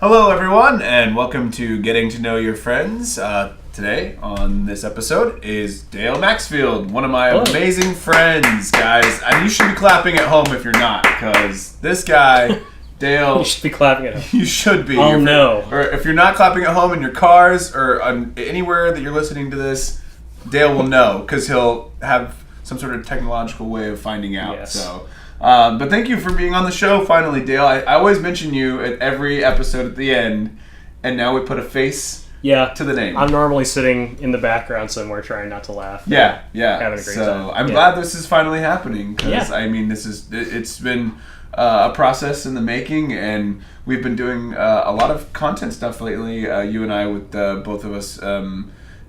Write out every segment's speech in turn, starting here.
Hello, everyone, and welcome to Getting to Know Your Friends. Today, on this episode, is Dale Maxfield, one of my amazing friends, guys. And you should be clapping at home if you're not, because this guy, Dale... You should be clapping at home. You should be. Oh, no. Or if you're not clapping at home in your cars or anywhere that you're listening to this, Dale will know, because he'll have some sort of technological way of finding out. Yes. So... but thank you for being on the show finally, Dale. I always mention you at every episode at the end, and now we put a face to the name. I'm normally sitting in the background somewhere trying not to laugh. Yeah. Having a great time. So I'm glad this is finally happening, because I mean, it's been a process in the making, and we've been doing a lot of content stuff lately, you and I, with both of us.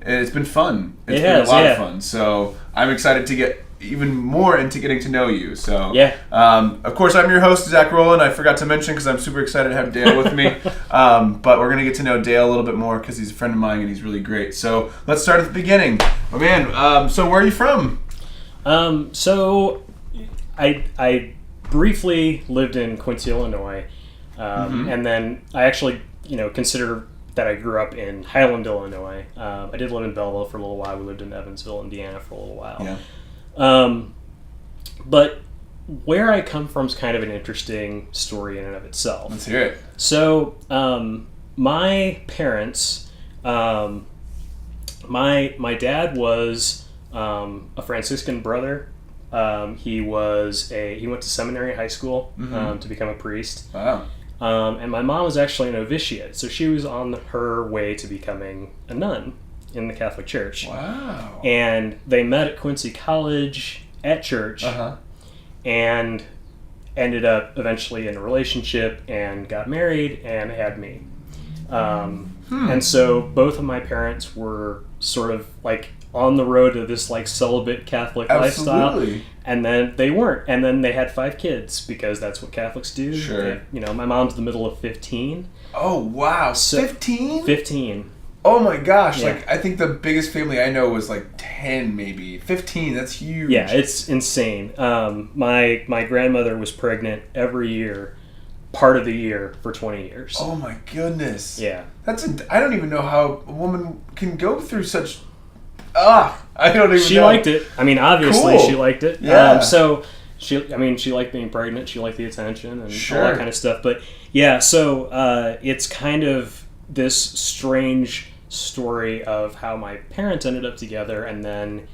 It's been fun. It's been a lot of fun. So I'm excited to get even more into getting to know you. So, of course, I'm your host, Zach Rowland. I forgot to mention because I'm super excited to have Dale with me. But we're going to get to know Dale a little bit more because he's a friend of mine and he's really great. So let's start at the beginning. Oh, man. So where are you from? So I briefly lived in Quincy, Illinois. And then I actually, consider that I grew up in Highland, Illinois. I did live in Belleville for a little while. We lived in Evansville, Indiana for a little while. Yeah. But where I come from is kind of an interesting story in and of itself. Let's hear it. So, my parents, my dad was a Franciscan brother. He went to seminary high school to become a priest. Wow. And my mom was actually a novitiate, so she was on her way to becoming a nun in the Catholic Church. Wow. And they met at Quincy College at church and ended up eventually in a relationship and got married and had me. And so both of my parents were sort of like on the road to this like celibate Catholic lifestyle. And then they weren't. And then they had 5 kids because that's what Catholics do. Sure. My mom's the middle of 15. Oh, wow. So, 15? 15. Oh my gosh, Yeah. I think the biggest family I know was 10 maybe. 15, that's huge. Yeah, it's insane. My grandmother was pregnant every year, part of the year, for 20 years. Oh my goodness. Yeah. I don't even know how a woman can go through such... I don't even know. She liked it. I mean, obviously Cool. she liked it. Yeah. So, she liked being pregnant, she liked the attention and Sure. all that kind of stuff. But yeah, so it's kind of this strange story of how my parents ended up together, and then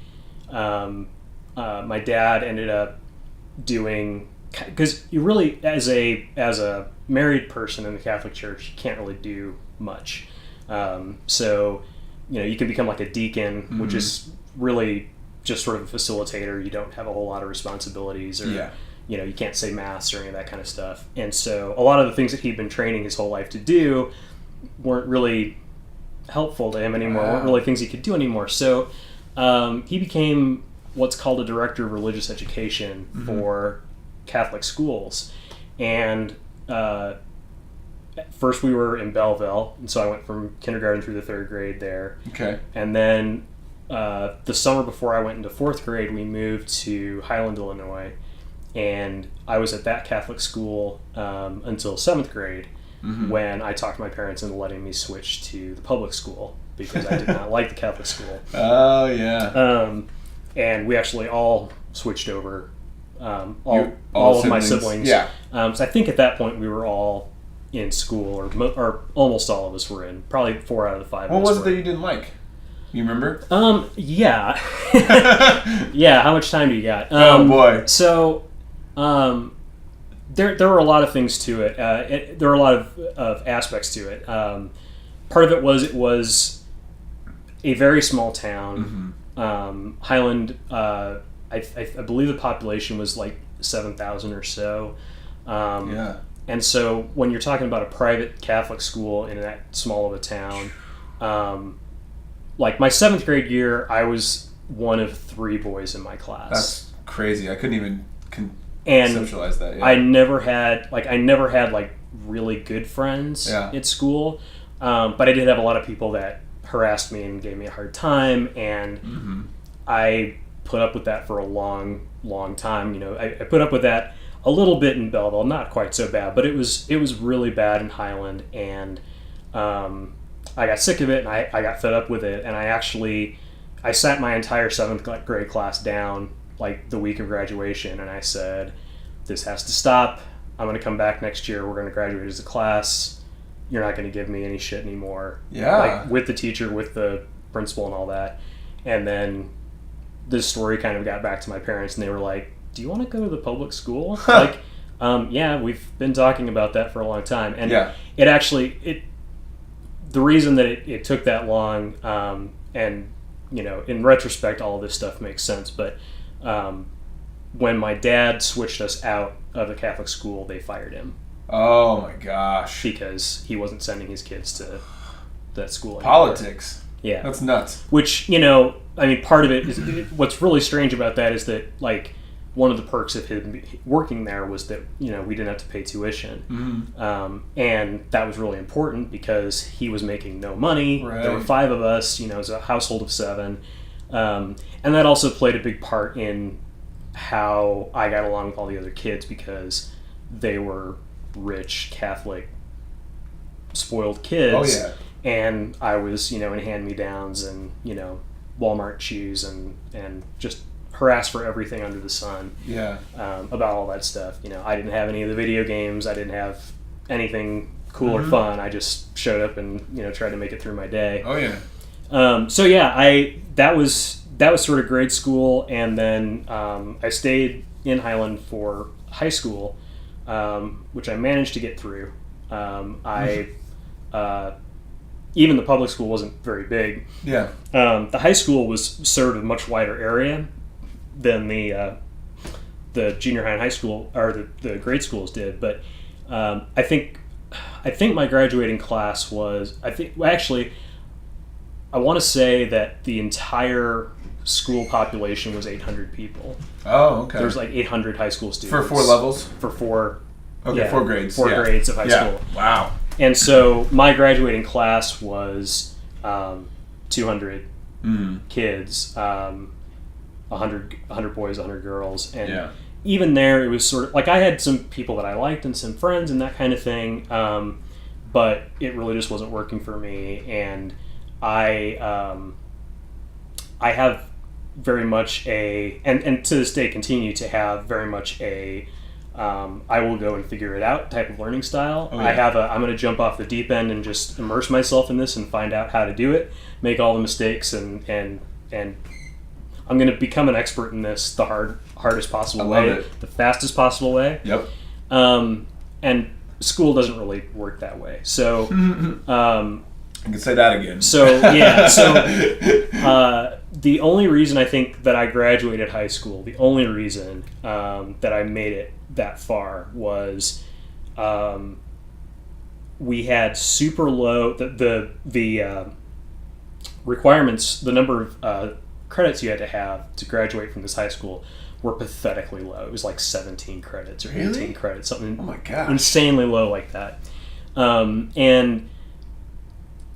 my dad ended up doing, because you really, as a married person in the Catholic Church, you can't really do much. So you can become like a deacon, which is really just sort of a facilitator. You don't have a whole lot of responsibilities, or you can't say mass or any of that kind of stuff. And so a lot of the things that he'd been training his whole life to do weren't really helpful to him anymore, weren't really things he could do anymore. So he became what's called a director of religious education for Catholic schools. And first we were in Belleville, and so I went from kindergarten through the 3rd grade there. Okay. And then the summer before I went into 4th grade, we moved to Highland, Illinois, and I was at that Catholic school until 7th grade. When I talked my parents into letting me switch to the public school because I did not like the Catholic school. Oh, yeah. And we actually all switched over, all of my siblings. Yeah. So I think at that point we were all in school, or almost all of us were in. Probably 4 out of the 5 What of us was it were. that you didn't like? You remember? Yeah. Yeah, how much time do you got? Oh, boy. So, There were a lot of things to it. There were a lot of aspects to it. Part of it was a very small town. Highland, I believe the population was like 7,000 or so. And so when you're talking about a private Catholic school in that small of a town, like my 7th grade year, I was one of 3 boys in my class. That's crazy. I couldn't even... conceptualize that. Yeah. I never had really good friends at school, but I did have a lot of people that harassed me and gave me a hard time, and I put up with that for a long time. I put up with that a little bit in Belleville, not quite so bad, but it was really bad in Highland, and I got sick of it, and I got fed up with it, and I sat my entire 7th grade class down like the week of graduation, and I said, this has to stop. I'm going to come back next year. We're going to graduate as a class. You're not going to give me any shit anymore. Yeah. Like, with the teacher, with the principal and all that. And then this story kind of got back to my parents, and they were like, do you want to go to the public school? Like, yeah, we've been talking about that for a long time. And it actually, the reason that it took that long, and, you know, in retrospect, all of this stuff makes sense, but when my dad switched us out of the Catholic school, they fired him. Oh my gosh. Because he wasn't sending his kids to that school anymore. Politics. Yeah. That's nuts. Which, you know, I mean, part of it is, what's really strange about that is that, like, one of the perks of him working there was that, you know, we didn't have to pay tuition. Mm-hmm. And that was really important because he was making no money. Right. There were 5 of us, you know, it was a household of 7. And that also played a big part in how I got along with all the other kids because they were rich, Catholic, spoiled kids. Oh, yeah. And I was, you know, in hand-me-downs and, you know, Walmart shoes and just harassed for everything under the sun. Yeah. About all that stuff. You know, I didn't have any of the video games. I didn't have anything cool or fun. I just showed up and, you know, tried to make it through my day. Oh, yeah. So, yeah, that was sort of grade school, and then I stayed in Highland for high school, which I managed to get through. Even the public school wasn't very big. Yeah. The high school served a much wider area than the junior high and high school, or the grade schools did. But I think my graduating class was, I want to say that the entire school population was 800 people. Oh, okay. There was like 800 high school students. For 4 levels? For 4. Okay, yeah, 4 grades. 4 grades of high school. Wow. And so my graduating class was 200 kids, 100 boys, 100 girls. And even there, it was sort of, like, I had some people that I liked and some friends and that kind of thing, but it really just wasn't working for me. And I have very much and to this day continue to have very much I will go and figure it out type of learning style. Oh, yeah. I'm going to jump off the deep end and just immerse myself in this and find out how to do it, make all the mistakes, and I'm going to become an expert in this the hardest possible way, the fastest possible way. Yep. And school doesn't really work that way. So, I can say that again. So, yeah. So, the only reason I think that I graduated high school, the only reason that I made it that far was we had super low, the requirements, the number of credits you had to have to graduate from this high school were pathetically low. It was like 17 credits or 18 credits, something insanely low like that. And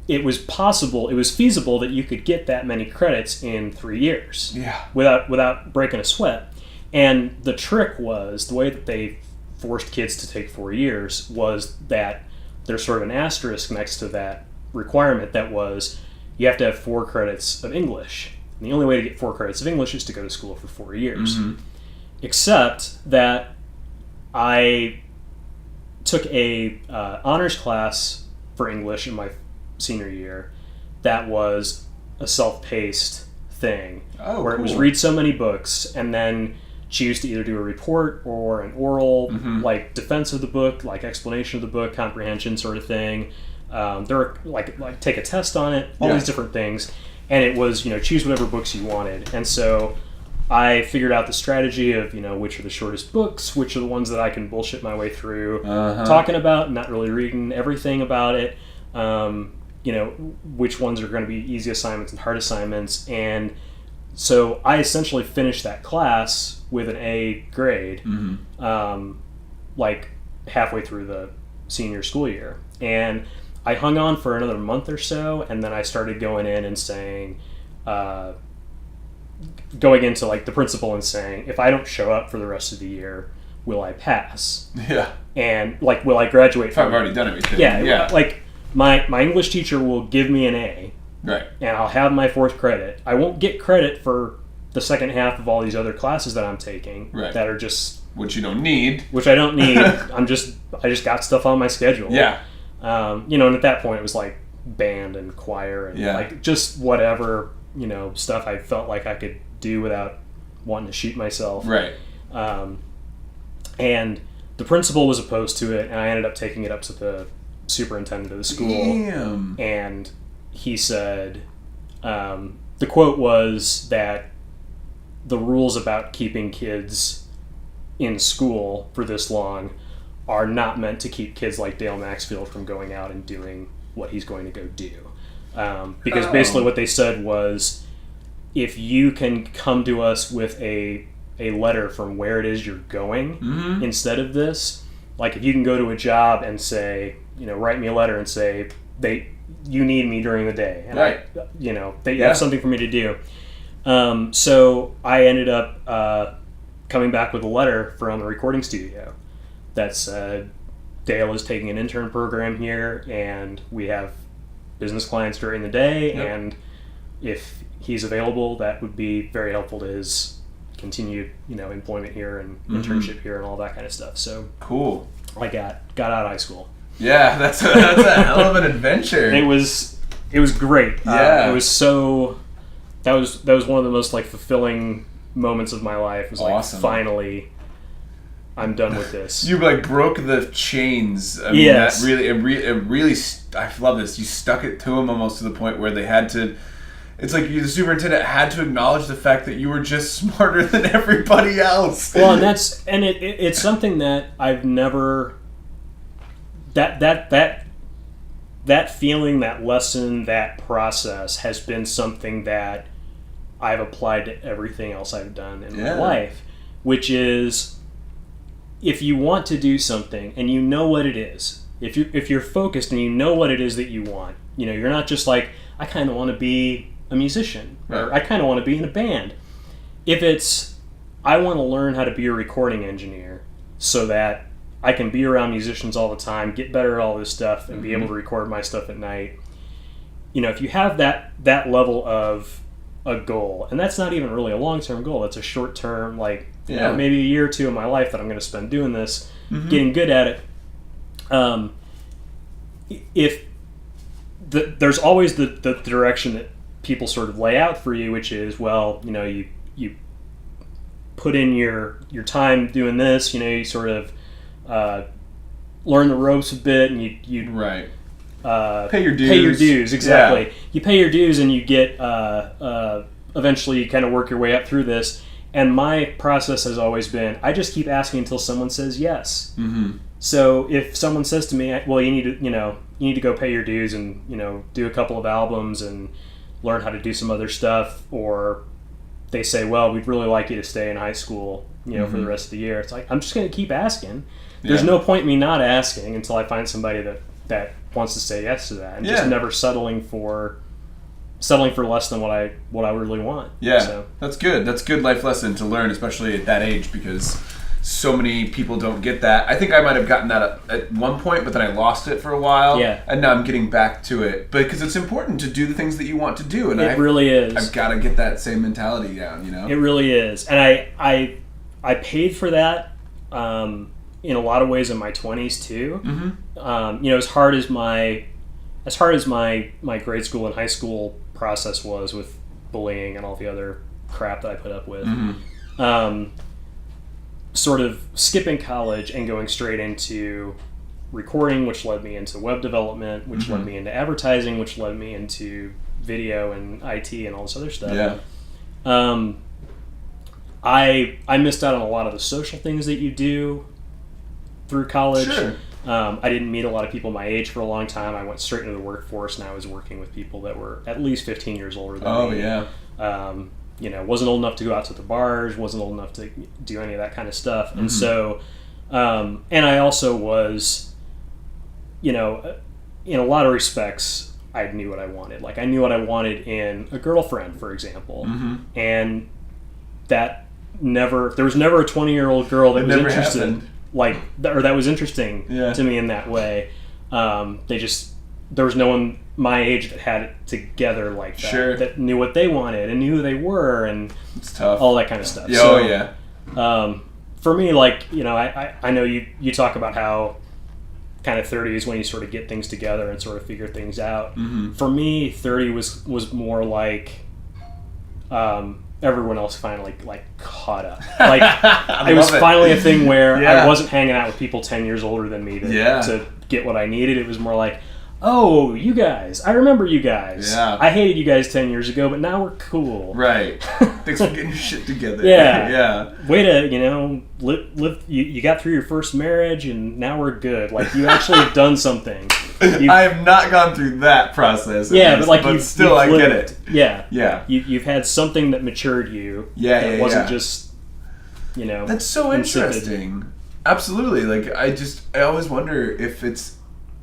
it was feasible that you could get that many credits in 3 years without breaking a sweat. And the trick was, the way that they forced kids to take 4 years was that there's sort of an asterisk next to that requirement that was, you have to have 4 credits of English. And the only way to get 4 credits of English is to go to school for 4 years. Mm-hmm. Except that I took a honors class for English in my senior year that was a self-paced thing where it was read so many books and then choose to either do a report or an oral like defense of the book, like explanation of the book, comprehension sort of thing. There were like take a test on it, all these different things, and it was, you know, choose whatever books you wanted. And so I figured out the strategy of, you know, which are the shortest books, which are the ones that I can bullshit my way through talking about, not really reading everything about it. You know, which ones are going to be easy assignments and hard assignments. And so I essentially finished that class with an A grade, like halfway through the senior school year. And I hung on for another month or so, and then I started going in and saying, going into like the principal and saying, if I don't show up for the rest of the year, will I pass? Yeah. And like, will I graduate? If I've already done everything. Yeah. Like my English teacher will give me an A. Right. And I'll have my 4th credit. I won't get credit for the second half of all these other classes that I'm taking. Right. That are just... Which you don't need. Which I don't need. I just got stuff on my schedule. Yeah. And at that point it was like band and choir and like just whatever, stuff I felt like I could do without wanting to shoot myself. Right. And the principal was opposed to it, and I ended up taking it up to the superintendent of the school. Damn. And he said, the quote was that the rules about keeping kids in school for this long are not meant to keep kids like Dale Maxfield from going out and doing what he's going to go do. Because basically what they said was, if you can come to us with a letter from where it is you're going instead of this, like if you can go to a job and say, write me a letter and say, you need me during the day, and they have something for me to do. So I ended up coming back with a letter from a recording studio that said, Dale is taking an intern program here, and we have business clients during the day, and if he's available, that would be very helpful to his continued, employment here and internship here and all that kind of stuff. So cool. I got out of high school. Yeah, that's a hell of an adventure. It was great. Yeah. It was so. That was one of the most like fulfilling moments of my life. It was like, awesome. Finally, I'm done with this. You like broke the chains. I mean, yes. That really. I love this. You stuck it to them almost to the point where they had to. It's like the superintendent had to acknowledge the fact that you were just smarter than everybody else. Well, and it's something that I've never. That feeling, that lesson, that process has been something that I've applied to everything else I've done in my life, which is, if you want to do something and you know what it is, if you're focused and you know what it is that you want, you're not just like, I kind of want to be a musician, or I kind of want to be in a band. If it's, I want to learn how to be a recording engineer so that I can be around musicians all the time, get better at all this stuff, and be able to record my stuff at night. If you have that level of a goal, and that's not even really a long-term goal, it's a short-term, like, maybe a year or two of my life that I'm going to spend doing this, getting good at it. There's always the direction that people sort of lay out for you, which is, well, you put in your time doing this, you sort of learn the ropes a bit, and you pay your dues. Exactly. You pay your dues, and you get eventually you kind of work your way up through this. And my process has always been, I just keep asking until someone says yes. So if someone says to me, well, you need to go pay your dues and do a couple of albums and learn how to do some other stuff, or they say, well, we'd really like you to stay in high school, for the rest of the year. It's like, I'm just going to keep asking. There's no point in me not asking until I find somebody that wants to say yes to that, and just never settling for less than what I really want. Yeah, so. That's good. That's a good life lesson to learn, especially at that age, because so many people don't get that. I think I might have gotten that at one point, but then I lost it for a while. Yeah. And now I'm getting back to it. But because it's important to do the things that you want to do. And it really is. I've got to get that same mentality down, It really is. And I paid for that in a lot of ways in my 20s too. As hard as my grade school and high school process was with bullying and all the other crap that I put up with. Sort of skipping college and going straight into recording, which led me into web development, which led me into advertising, which led me into video and IT and all this other stuff. Yeah. I missed out on a lot of the social things that you do through college. Sure. I didn't meet a lot of people my age for a long time. I went straight into the workforce, and I was working with people that were at least 15 years older than me. Oh, yeah. Wasn't old enough to go out to the bars, wasn't old enough to do any of that kind of stuff. And so, and I also was, in a lot of respects, I knew what I wanted. Like, I knew what I wanted in a girlfriend, for example. And that there was never a 20-year-old girl that was interested, happened. or that was interesting Yeah. to me in that way. There was no one my age that had it together like that. Sure. That knew what they wanted and knew who they were and It's tough. all that kind of stuff. Yeah, So, yeah. For me, like, you know, I know you talk about how kind of 30 is when you sort of get things together and sort of figure things out. Mm-hmm. For me, 30 was more like everyone else finally like caught up. Like it was finally a thing where I wasn't hanging out with people 10 years older than me to get what I needed. It was more like, oh, you guys, I remember you guys. Yeah. I hated you guys 10 years ago, but now we're cool. Right. Thanks for getting your shit together. Yeah. Yeah. Way to, you know, live. You got through your first marriage, and now we're good. Like, you actually have done something. I have not gone through that process. Yeah, but like but you've I get it. Yeah. Yeah. You've had something that matured you. Yeah, that yeah, wasn't yeah. just, you know. That's so insipid. interesting. Absolutely. Like, I always wonder if it's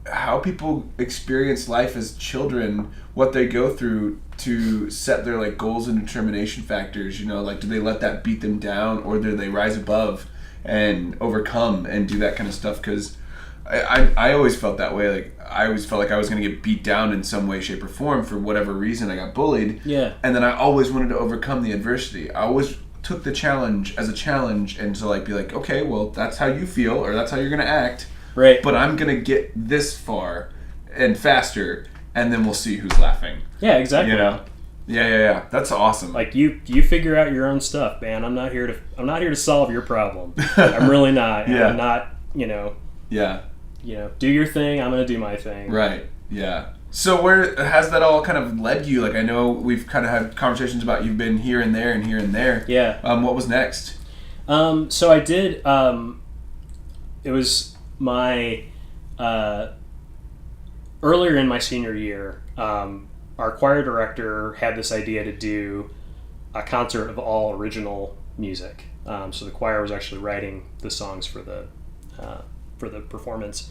how people experience life as children, what they go through to set their like goals and determination factors. You know, like, do they let that beat them down, or do they rise above and overcome and do that kind of stuff? Because I always felt that way. Like, I always felt like I was going to get beat down in some way, shape, or form for whatever reason. I got bullied. Yeah. And then I always wanted to overcome the adversity. I always took the challenge as a challenge, and to like be like, okay, well, that's how you feel, or that's how you're going to act. Right. But I'm going to get this far and faster, and then we'll see who's laughing. Yeah, exactly. You know? Yeah. That's awesome. Like, you figure out your own stuff, man. I'm not here to solve your problem. I'm really not. Yeah. I'm not, you know. Yeah. You know, do your thing. I'm going to do my thing. Right. Yeah. So where has that all kind of led you? Like, I know we've kind of had conversations about you've been here and there and here and there. Yeah. What was next? So I did. It was my earlier in my senior year. Our choir director had this idea to do a concert of all original music. So the choir was actually writing the songs for the performance,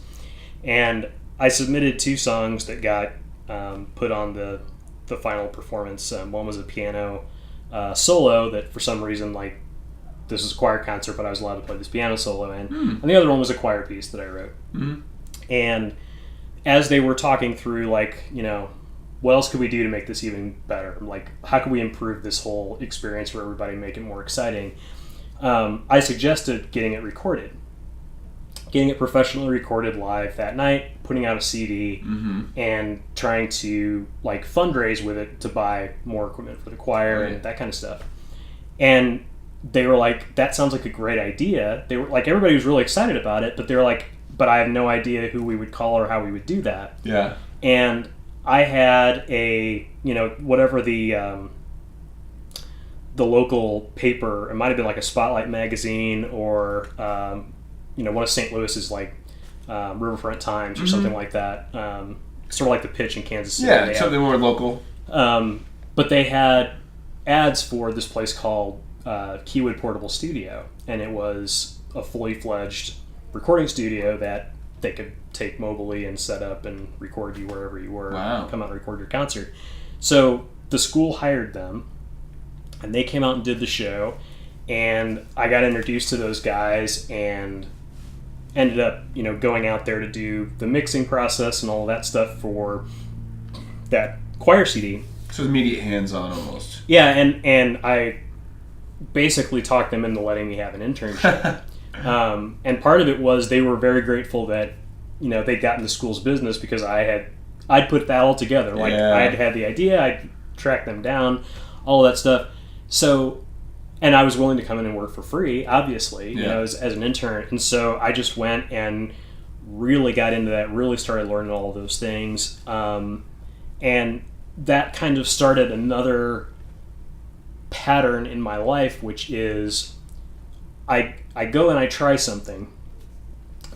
and I submitted 2 songs that got put on the final performance. One was a piano solo that for some reason, like, this is a choir concert, but I was allowed to play this piano solo in. And the other one was a choir piece that I wrote. Mm-hmm. And as they were talking through, like, you know, what else could we do to make this even better? Like, how can we improve this whole experience for everybody, make it more exciting? I suggested getting it recorded. Getting it professionally recorded live that night, putting out a CD, and trying to like fundraise with it to buy more equipment for the choir and that kind of stuff. And they were like, that sounds like a great idea. They were like, everybody was really excited about it, but they were like, but I have no idea who we would call or how we would do that. Yeah. And I had a, you know, whatever the local paper, it might have been like a Spotlight magazine or, you know, one of St. Louis's like Riverfront Times or something like that. Sort of like the Pitch in Kansas City. Yeah, something more local. But they had ads for this place called Keywood Portable Studio, and it was a fully fledged recording studio that they could take mobily and set up and record you wherever you were. Wow. Come out and record your concert. So the school hired them, and they came out and did the show, and I got introduced to those guys and ended up, you know, going out there to do the mixing process and all of that stuff for that choir CD. So it's immediate hands-on almost. Yeah, and I basically talked them into letting me have an internship. And part of it was they were very grateful that, you know, they'd gotten the school's business because I'd put that all together. Like, I'd had the idea, I'd tracked them down, all of that stuff. So, and I was willing to come in and work for free, obviously, you know, as an intern. And so I just went and really got into that, really started learning all of those things. And that kind of started another pattern in my life, which is I go and I try something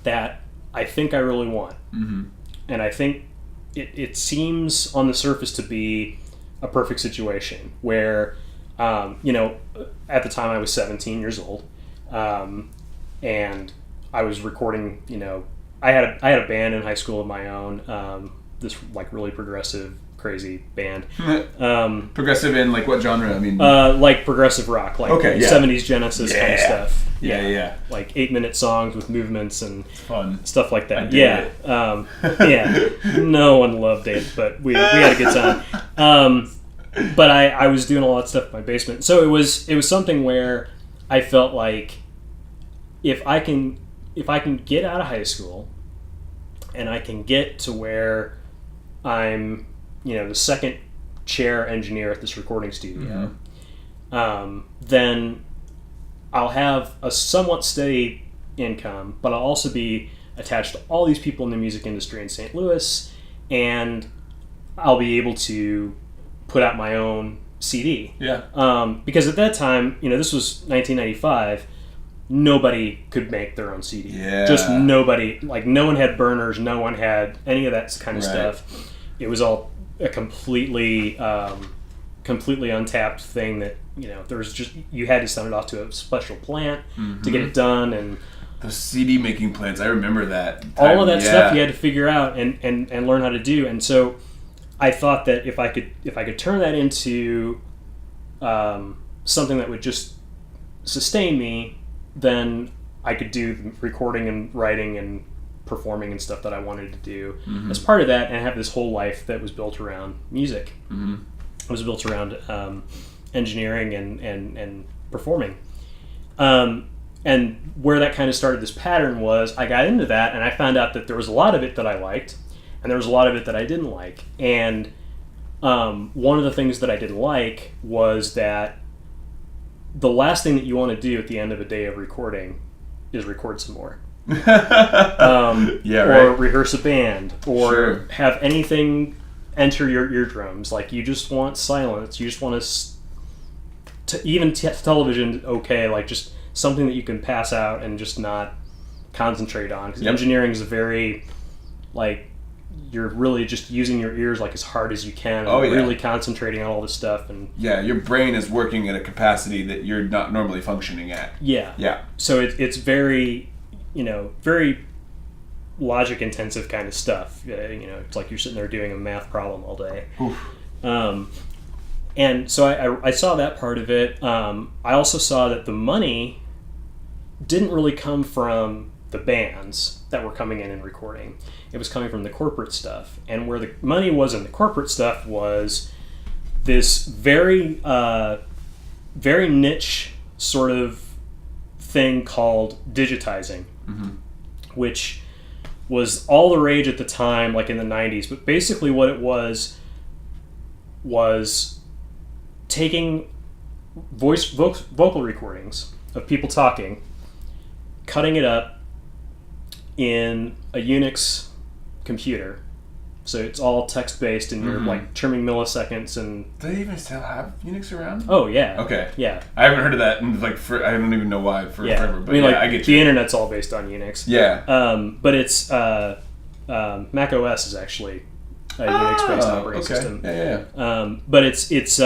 that I think I really want. Mm-hmm. And I think it seems on the surface to be a perfect situation where, you know, at the time I was 17 years old, and I was recording, you know, I had a band in high school of my own this like really progressive, crazy band. Progressive in like what genre? I mean, like progressive rock, like 70s Genesis kind of stuff. Yeah. Like 8-minute songs with movements and fun stuff like that. No one loved it, but we had a good time. But I was doing all that stuff in my basement, so it was something where I felt like if I can get out of high school and I can get to where I'm, the second chair engineer at this recording studio, then I'll have a somewhat steady income, but I'll also be attached to all these people in the music industry in St. Louis, and I'll be able to put out my own CD. Yeah. Because at that time, this was 1995, nobody could make their own CD. Yeah. Just nobody. Like, no one had burners, no one had any of that kind of stuff. It was all a completely untapped thing that, there was just, you had to send it off to a special plant to get it done, and those CD making plants, I remember that. All of that stuff you had to figure out and learn how to do. And so I thought that if I could turn that into something that would just sustain me, then I could do the recording and writing and performing and stuff that I wanted to do as part of that, and have this whole life that was built around music. It was built around engineering and performing. And where that kind of started this pattern was I got into that, and I found out that there was a lot of it that I liked, and there was a lot of it that I didn't like. And one of the things that I didn't like was that the last thing that you want to do at the end of a day of recording is record some more. Or rehearse a band, or have anything enter your eardrums. Like, you just want silence. You just want to even television, okay, like just something that you can pass out and just not concentrate on. Because engineering is a very, like, you're really just using your ears like as hard as you can, and really concentrating on all this stuff. And your brain is working at a capacity that you're not normally functioning at. So it's very, very logic intensive kind of stuff. It's like you're sitting there doing a math problem all day. And so I saw that part of it. I also saw that the money didn't really come from the bands that were coming in and recording. It was coming from the corporate stuff. And where the money was in the corporate stuff was this very, very niche sort of thing called digitizing, which was all the rage at the time, like in the 90s. But basically what it was taking vocal recordings of people talking, cutting it up in a Unix computer, so it's all text-based, and you're like trimming milliseconds. And do they even still have Unix around? Oh yeah. Okay. Yeah. I haven't heard of that, and like I don't even know why forever. But I get you. The internet's all based on Unix. Yeah. But it's Mac OS is actually a Unix-based operating system. Yeah. But it's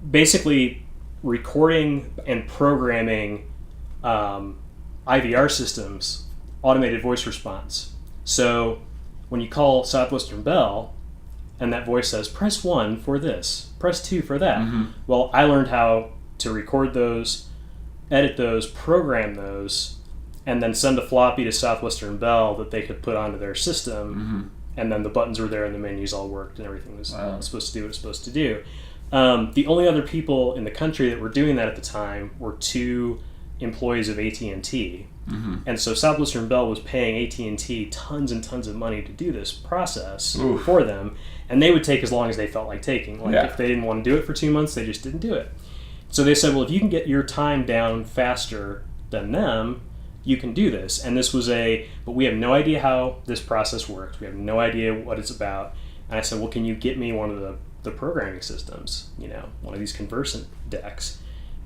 basically recording and programming IVR systems, automated voice response. So when you call Southwestern Bell and that voice says, press 1 for this, press 2 for that. Well, I learned how to record those, edit those, program those, and then send a floppy to Southwestern Bell that they could put onto their system. And then the buttons were there and the menus all worked and everything was supposed to do what it was supposed to do. The only other people in the country that were doing that at the time were 2 employees of AT&T. And so Southwestern Bell was paying AT&T tons and tons of money to do this process for them, and they would take as long as they felt like taking. Like if they didn't want to do it for 2 months, they just didn't do it. So they said, well, if you can get your time down faster than them, you can do this. And this was but we have no idea how this process works. We have no idea what it's about. And I said, well, can you get me one of the programming systems, one of these conversant decks?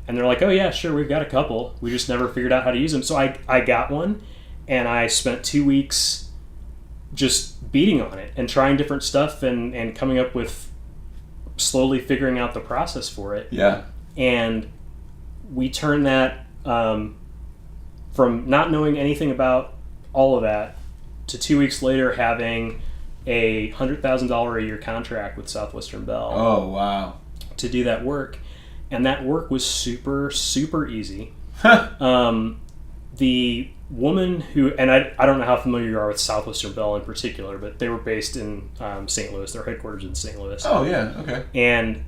And they're like, oh yeah, sure, we've got a couple. We just never figured out how to use them. So I got one, and I spent 2 weeks just beating on it and trying different stuff and coming up with, slowly figuring out the process for it. Yeah. And we turned that from not knowing anything about all of that to 2 weeks later having $100,000 a year contract with Southwestern Bell. Oh, wow. To do that work. And that work was super, super easy. The woman who, and I don't know how familiar you are with Southwestern Bell in particular, but they were based in St. Louis. Their headquarters in St. Louis. Oh, yeah, okay. And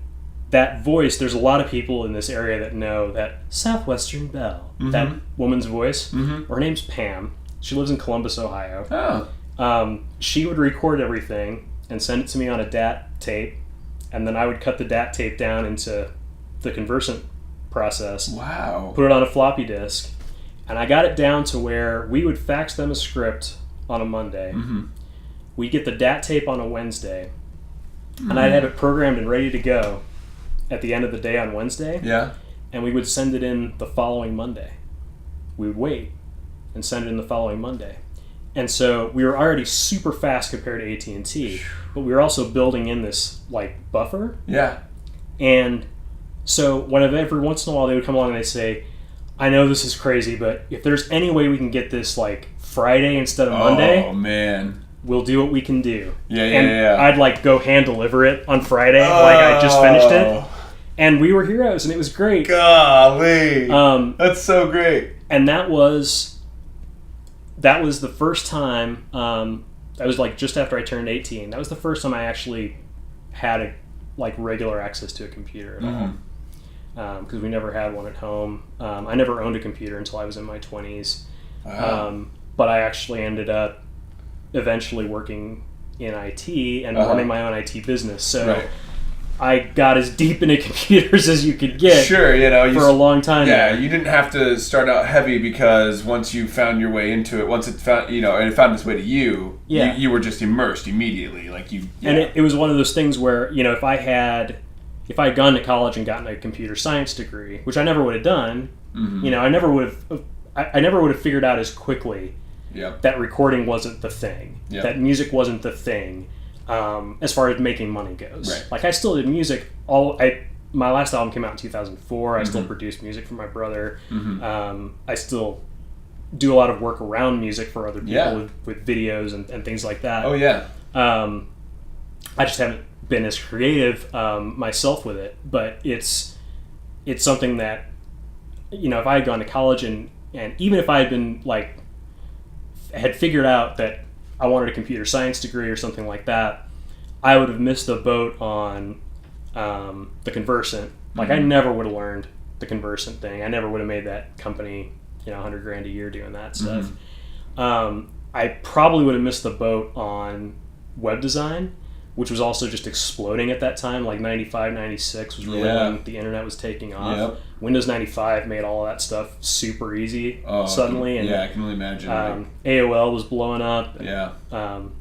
that voice, there's a lot of people in this area that know that Southwestern Bell, that woman's voice. Her name's Pam. She lives in Columbus, Ohio. Oh. She would record everything and send it to me on a DAT tape, and then I would cut the DAT tape down into the conversant process. Wow. Put it on a floppy disk, and I got it down to where we would fax them a script on a Monday. We'd get the DAT tape on a Wednesday, and I'd have it programmed and ready to go at the end of the day on Wednesday. Yeah. And we would send it in the following Monday. We would wait and send it in the following Monday. And so we were already super fast compared to AT&T, but we were also building in this like buffer. Yeah. And so whenever every once in a while they would come along and they'd say, I know this is crazy, but if there's any way we can get this like Friday instead of Monday, oh man, we'll do what we can do. Yeah. I'd like go hand deliver it on Friday, like I just finished it. And we were heroes, and it was great. Golly, that's so great. And that was the first time. That was like just after I turned 18. That was the first time I actually had regular access to a computer at all. Because we never had one at home. I never owned a computer until I was in my 20s. Wow. But I actually ended up eventually working in IT and running my own IT business. So. Right. I got as deep into computers as you could get. Sure, for a long time. Yeah, you didn't have to start out heavy because once you found your way into it, once it found, and it found its way to you, you were just immersed immediately. And it was one of those things where, if I had gone to college and gotten a computer science degree, which I never would have done, I never would have figured out as quickly that recording wasn't the thing, that music wasn't the thing. As far as making money goes. Right. Like I still did music. My last album came out in 2004. I still produced music for my brother. I still do a lot of work around music for other people with videos and things like that. Oh yeah. I just haven't been as creative myself with it, but it's something that if I had gone to college and even if I had been had figured out that I wanted a computer science degree or something like that, I would have missed the boat on the conversant. I never would have learned the conversant thing. I never would have made that company, $100,000 a year doing that stuff. I probably would have missed the boat on web design, which was also just exploding at that time. 95, 96 was really when the internet was taking off. Yep. Windows 95 made all of that stuff super easy suddenly. And, I can only imagine. AOL was blowing up. Yeah.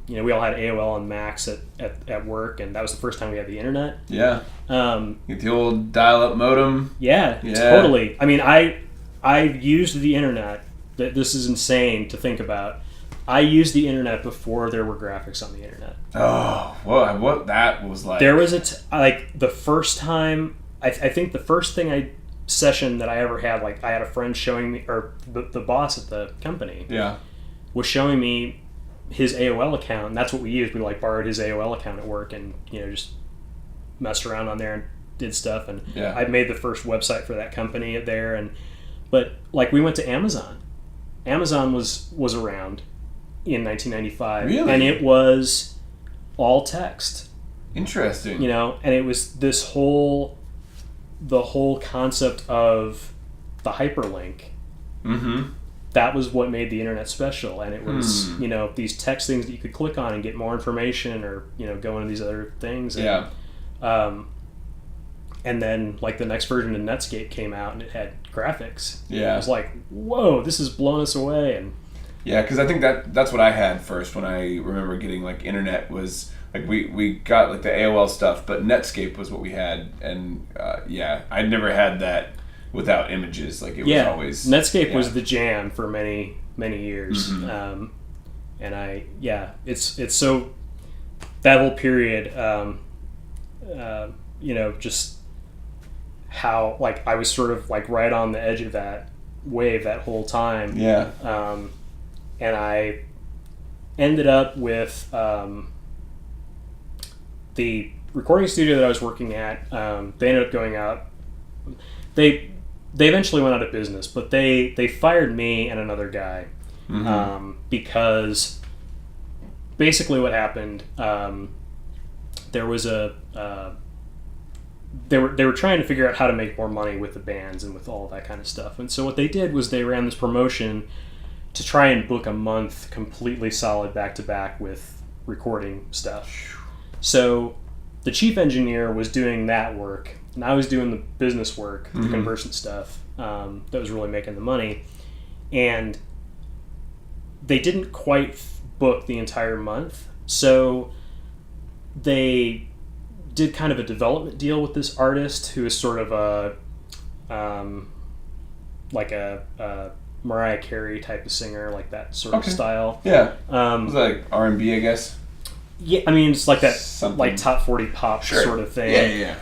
We all had AOL on Macs at work, and that was the first time we had the internet. Yeah. Get the old dial-up modem. Yeah, totally. I mean, I used the internet. This is insane to think about. I used the internet before there were graphics on the internet. Oh, what that was like. There was the first time, I think the first session that I ever had, I had a friend showing me, or the boss at the company was showing me his AOL account, and that's what we used. We borrowed his AOL account at work and just messed around on there and did stuff. And I made the first website for that company there. But we went to Amazon. Amazon was around in 1995, really? And it was all text. Interesting. And it was the whole concept of the hyperlink. That was what made the internet special, and it was these text things that you could click on and get more information, or go into these other things. And, and then the next version of Netscape came out and it had graphics. Yeah, it was like, whoa, this has blown us away. And yeah, because I think that's what I had first when I remember getting internet was we got the AOL stuff, but Netscape was what we had, and I'd never had that without images. It was always Netscape was the jam for many years, and it's so that whole period, just how I was sort of right on the edge of that wave that whole time. Yeah. And I ended up with the recording studio that I was working at, they ended up going out. They eventually went out of business, but they fired me and another guy because basically what happened. There was they were trying to figure out how to make more money with the bands and with all that kind of stuff. And so what they did was they ran this promotion to try and book a month completely solid back-to-back with recording stuff. So the chief engineer was doing that work, and I was doing the business work, the conversant stuff that was really making the money. And they didn't quite book the entire month, so they did kind of a development deal with this artist who is sort of a like a Mariah Carey type of singer, like that sort of style. Yeah. It was like R&B, I guess. Yeah, I mean, it's like that, Something. like top 40 pop sort of thing. Yeah.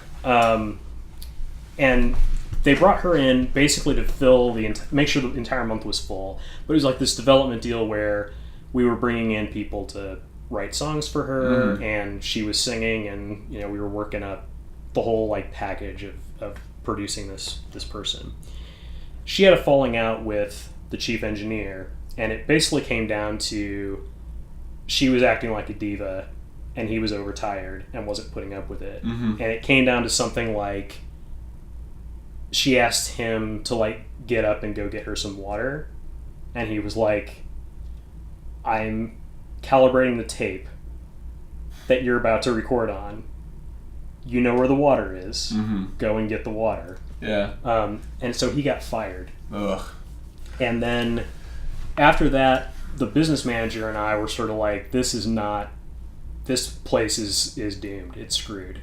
And they brought her in basically to fill make sure the entire month was full. But it was like this development deal where we were bringing in people to write songs for her, and she was singing, and we were working up the whole like package of producing this person. She had a falling out with the chief engineer, and it basically came down to she was acting like a diva, and he was overtired and wasn't putting up with it. And it came down to something like she asked him to like get up and go get her some water, and he was like, I'm calibrating the tape that you're about to record on. You know where the water is. Go and get the water. Yeah. And so he got fired. Ugh. And then after that, the business manager and I were sort of like, this place is doomed. It's screwed.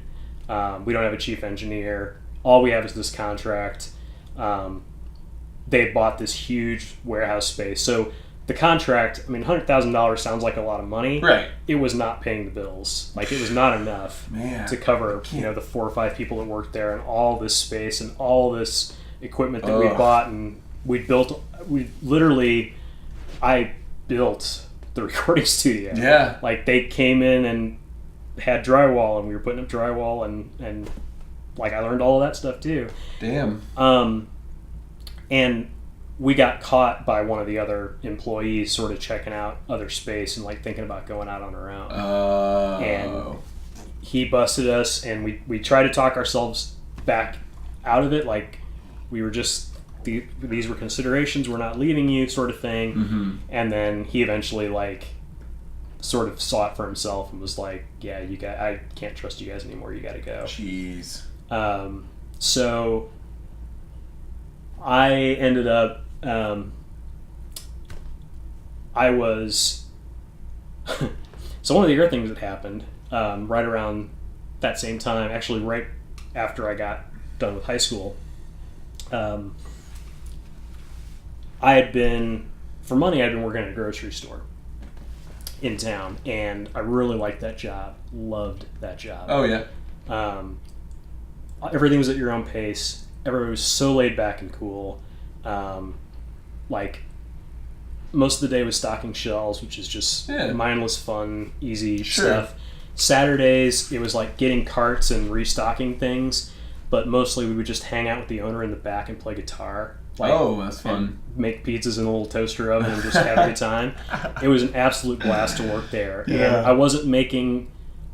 We don't have a chief engineer. All we have is this contract. They bought this huge warehouse space. So the contract, I mean, $100,000 sounds like a lot of money. Right. It was not paying the bills. Like, it was not enough to cover, the 4 or 5 people that worked there and all this space and all this equipment that we bought, and I built the recording studio. Yeah. Like, they came in and had drywall, and we were putting up drywall, and like, I learned all of that stuff too. Damn. And we got caught by one of the other employees sort of checking out other space and like thinking about going out on our own. And he busted us, and we tried to talk ourselves back out of it. Like, we were just, these were considerations, we're not leaving you, sort of thing. And then he eventually like sort of saw it for himself and was like, yeah, I can't trust you guys anymore, you gotta go. Jeez. So I ended up, I was, so one of the other things that happened right around that same time, actually right after I got done with high school, I'd been working at a grocery store in town, and I really liked that job, loved that job. Oh, yeah. Everything was at your own pace. Everybody was so laid back and cool. Like, most of the day was stocking shelves, which is just mindless fun, easy stuff. Saturdays, it was like getting carts and restocking things, but mostly we would just hang out with the owner in the back and play guitar. Like, that's fun. Make pizzas in a little toaster oven and just have a good time. It was an absolute blast to work there. Yeah. And I wasn't making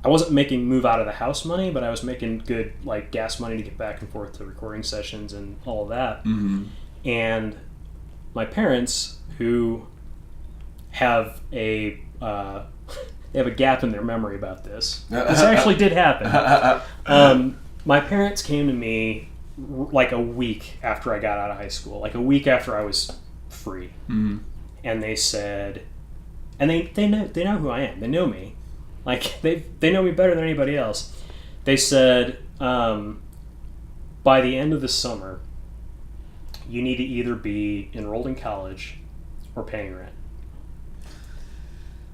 move out of the house money, but I was making good like gas money to get back and forth to recording sessions and all of that. And my parents, who have they have a gap in their memory about this. This actually did happen. My parents came to me like a week after I got out of high school, like a week after I was free, and they said, and they know who I am. They know me, like they know me better than anybody else. They said, by the end of the summer, you need to either be enrolled in college or paying rent.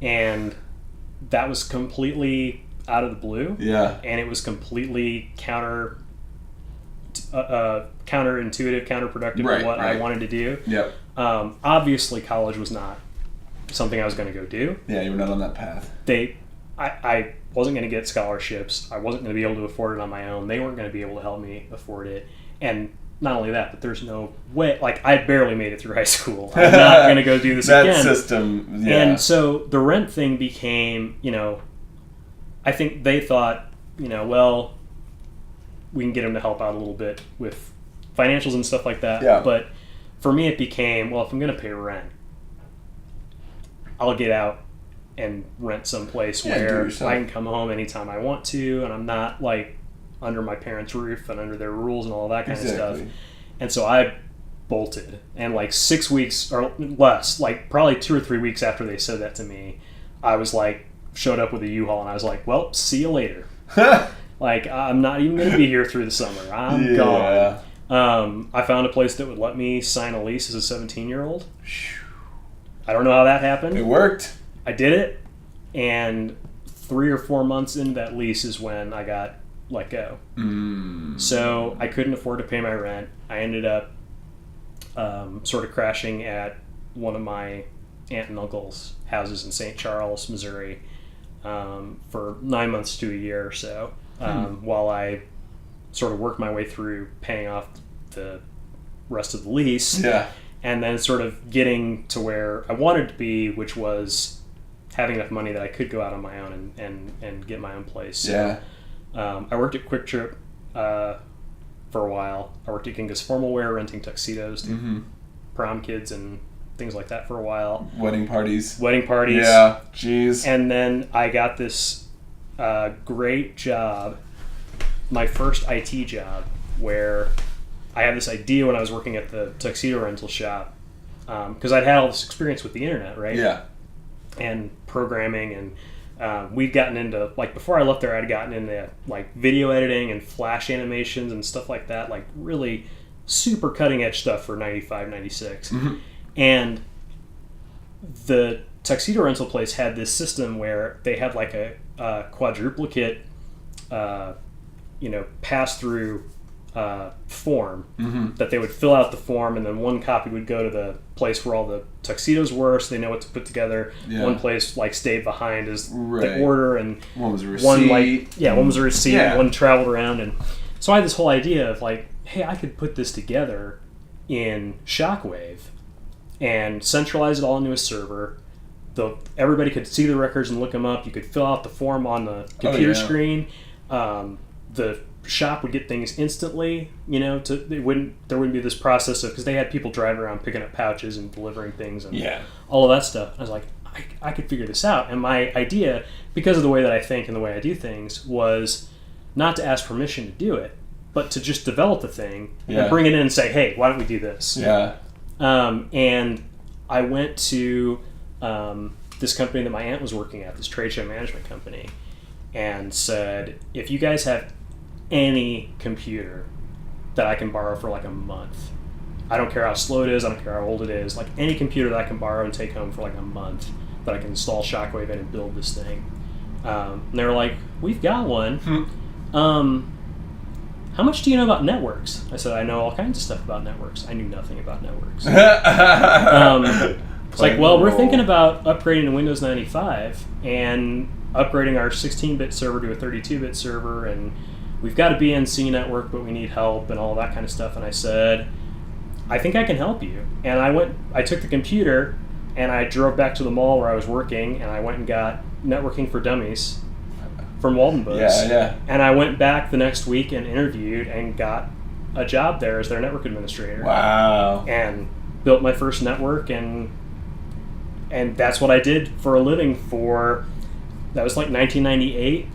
And that was completely out of the blue. Yeah. And it was completely counterintuitive, counterproductive to what I wanted to do. Yep. Obviously, college was not something I was going to go do. Yeah, you were not on that path. I wasn't going to get scholarships. I wasn't going to be able to afford it on my own. They weren't going to be able to help me afford it. And not only that, but there's no way. Like, I barely made it through high school. I'm not going to go do this that again. That system, yeah. And so the rent thing became, I think they thought, well, we can get them to help out a little bit with financials and stuff like that. Yeah. But for me, it became, well, if I'm going to pay rent, I'll get out and rent someplace where I can come home anytime I want to, and I'm not like under my parents' roof and under their rules and all that kind of stuff. And so I bolted, and like 6 weeks or less, like probably 2 or 3 weeks after they said that to me, I was like, showed up with a U-Haul, and I was like, well, see you later. Like, I'm not even going to be here through the summer. I'm gone. I found a place that would let me sign a lease as a 17-year-old. I don't know how that happened. It worked. I did it, and 3 or 4 months into that lease is when I got let go. So I couldn't afford to pay my rent. I ended up sort of crashing at one of my aunt and uncle's houses in St. Charles, Missouri, for 9 months to a year or so, while I sort of worked my way through paying off the rest of the lease. Yeah. And then sort of getting to where I wanted to be, which was having enough money that I could go out on my own and get my own place. So, I worked at Quick Trip for a while. I worked at Genghis Formal Wear, renting tuxedos to prom kids and things like that for a while. Wedding parties. Yeah, jeez. And then I got this great job, my first IT job, where I had this idea when I was working at the tuxedo rental shop, because I'd had all this experience with the internet, right? Yeah. And programming, and we'd gotten into, like, before I left there, I'd gotten into like video editing and flash animations and stuff like that, like really super cutting edge stuff for 95, 96. And the tuxedo rental place had this system where they had like a quadruplicate, pass through form that they would fill out the form, and then one copy would go to the place where all the tuxedos were, so they know what to put together. One place like stayed behind as the order, and one was a receipt. One was a receipt. One traveled around, and so I had this whole idea of like, hey, I could put this together in Shockwave and centralize it all into a server. Everybody could see the records and look them up. You could fill out the form on the computer screen. The shop would get things instantly, there wouldn't be this process of, because they had people driving around picking up pouches and delivering things and all of that stuff. I was like, I could figure this out. And my idea, because of the way that I think and the way I do things, was not to ask permission to do it, but to just develop the thing and bring it in and say, hey, why don't we do this? And I went to this company that my aunt was working at, this trade show management company, and said, if you guys have any computer that I can borrow for like a month, I don't care how slow it is, I don't care how old it is, like any computer that I can borrow and take home for like a month that I can install Shockwave in and build this thing. And they were like, we've got one. How much do you know about networks? I said, I know all kinds of stuff about networks. I knew nothing about networks. It's like, well, we're thinking about upgrading to Windows 95 and upgrading our 16-bit server to a 32-bit server, and we've got a BNC network, but we need help and all that kind of stuff. And I said, I think I can help you. And I took the computer and I drove back to the mall where I was working, and I went and got Networking for Dummies from Walden Books. And I went back the next week and interviewed and got a job there as their network administrator. Wow. And built my first network, and that's what I did for a living that was like 1998.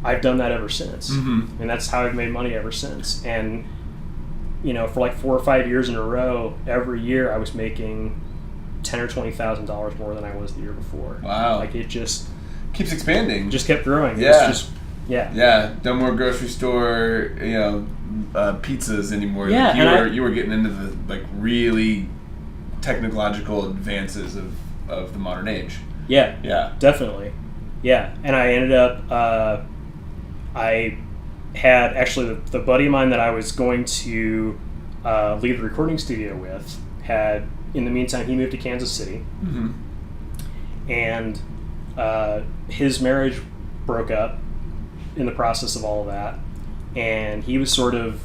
I've done that ever since. And that's how I've made money ever since. And, for like 4 or 5 years in a row, every year I was making $10,000 or $20,000 more than I was the year before. Wow. Like, it just keeps expanding. Just kept growing. No more grocery store, pizzas anymore. Like you were getting into the like really technological advances of the modern age. Yeah. Definitely. Yeah. And I ended up I had actually the buddy of mine that I was going to leave the recording studio with had, in the meantime, he moved to Kansas City. And his marriage broke up in the process of all of that, and he was sort of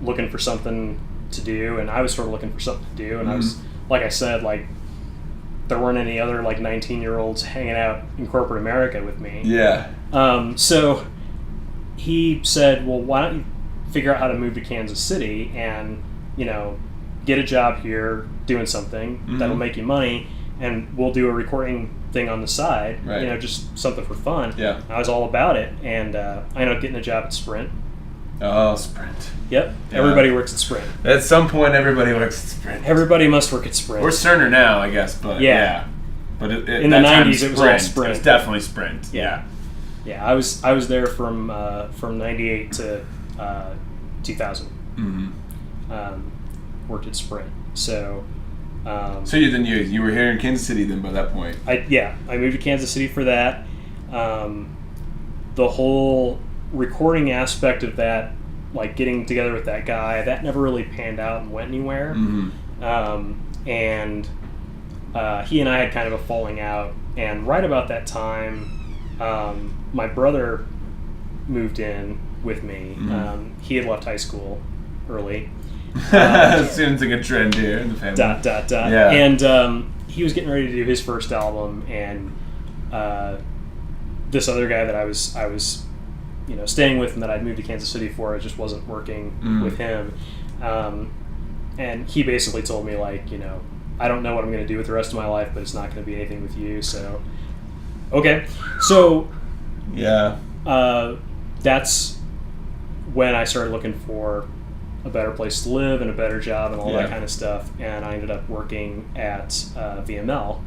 looking for something to do, and I was sort of looking for something to do, and I was, like I said, like, there weren't any other like 19-year-olds hanging out in corporate America with me. Yeah. So he said, well, why don't you figure out how to move to Kansas City and, you know, get a job here doing something that'll make you money, and we'll do a recording thing on the side, you know, just something for fun. Yeah. I was all about it, and I ended up getting a job at Sprint. Oh, Sprint. Yep. Yeah. Everybody works at Sprint. At some point, everybody works at Sprint. Everybody must work at Sprint. Or Cerner now, I guess, but yeah. But in the 90s, it was all Sprint. It was definitely Sprint. Yeah. Yeah, I was there from 98 to 2000. Worked at Sprint. So you were here in Kansas City then by that point. I moved to Kansas City for that. The whole recording aspect of that, like getting together with that guy, that never really panned out and went anywhere. And he and I had kind of a falling out, and right about that time, my brother moved in with me. He had left high school early. Seems like a trend here in the family. Yeah. And he was getting ready to do his first album, and this other guy that I was you know, staying with and that I'd moved to Kansas City for, it just wasn't working with him. And he basically told me, like, you know, I don't know what I'm going to do with the rest of my life, but it's not going to be anything with you. So, okay. So, yeah. That's when I started looking for a better place to live and a better job and all that kind of stuff. And I ended up working at VML,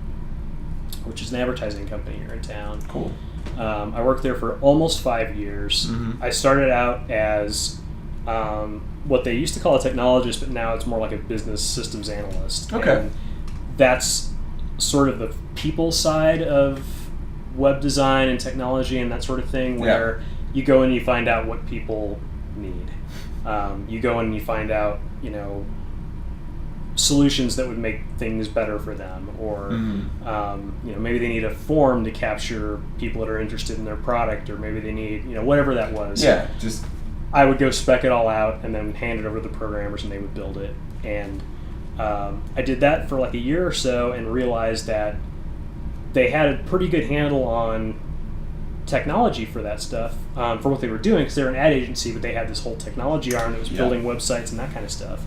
which is an advertising company here in town. Cool. I worked there for almost 5 years. I started out as what they used to call a technologist, but now it's more like a business systems analyst. Okay. And that's sort of the people side of web design and technology and that sort of thing, where you go and you find out what people need. You go and you find out, you know, solutions that would make things better for them, or you know, maybe they need a form to capture people that are interested in their product, or maybe they need, you know, whatever that was. Yeah, just I would go spec it all out and then hand it over to the programmers, and they would build it. And I did that for like a year or so, and realized that they had a pretty good handle on technology for that stuff, for what they were doing, because they're an ad agency, but they had this whole technology arm that was building websites and that kind of stuff.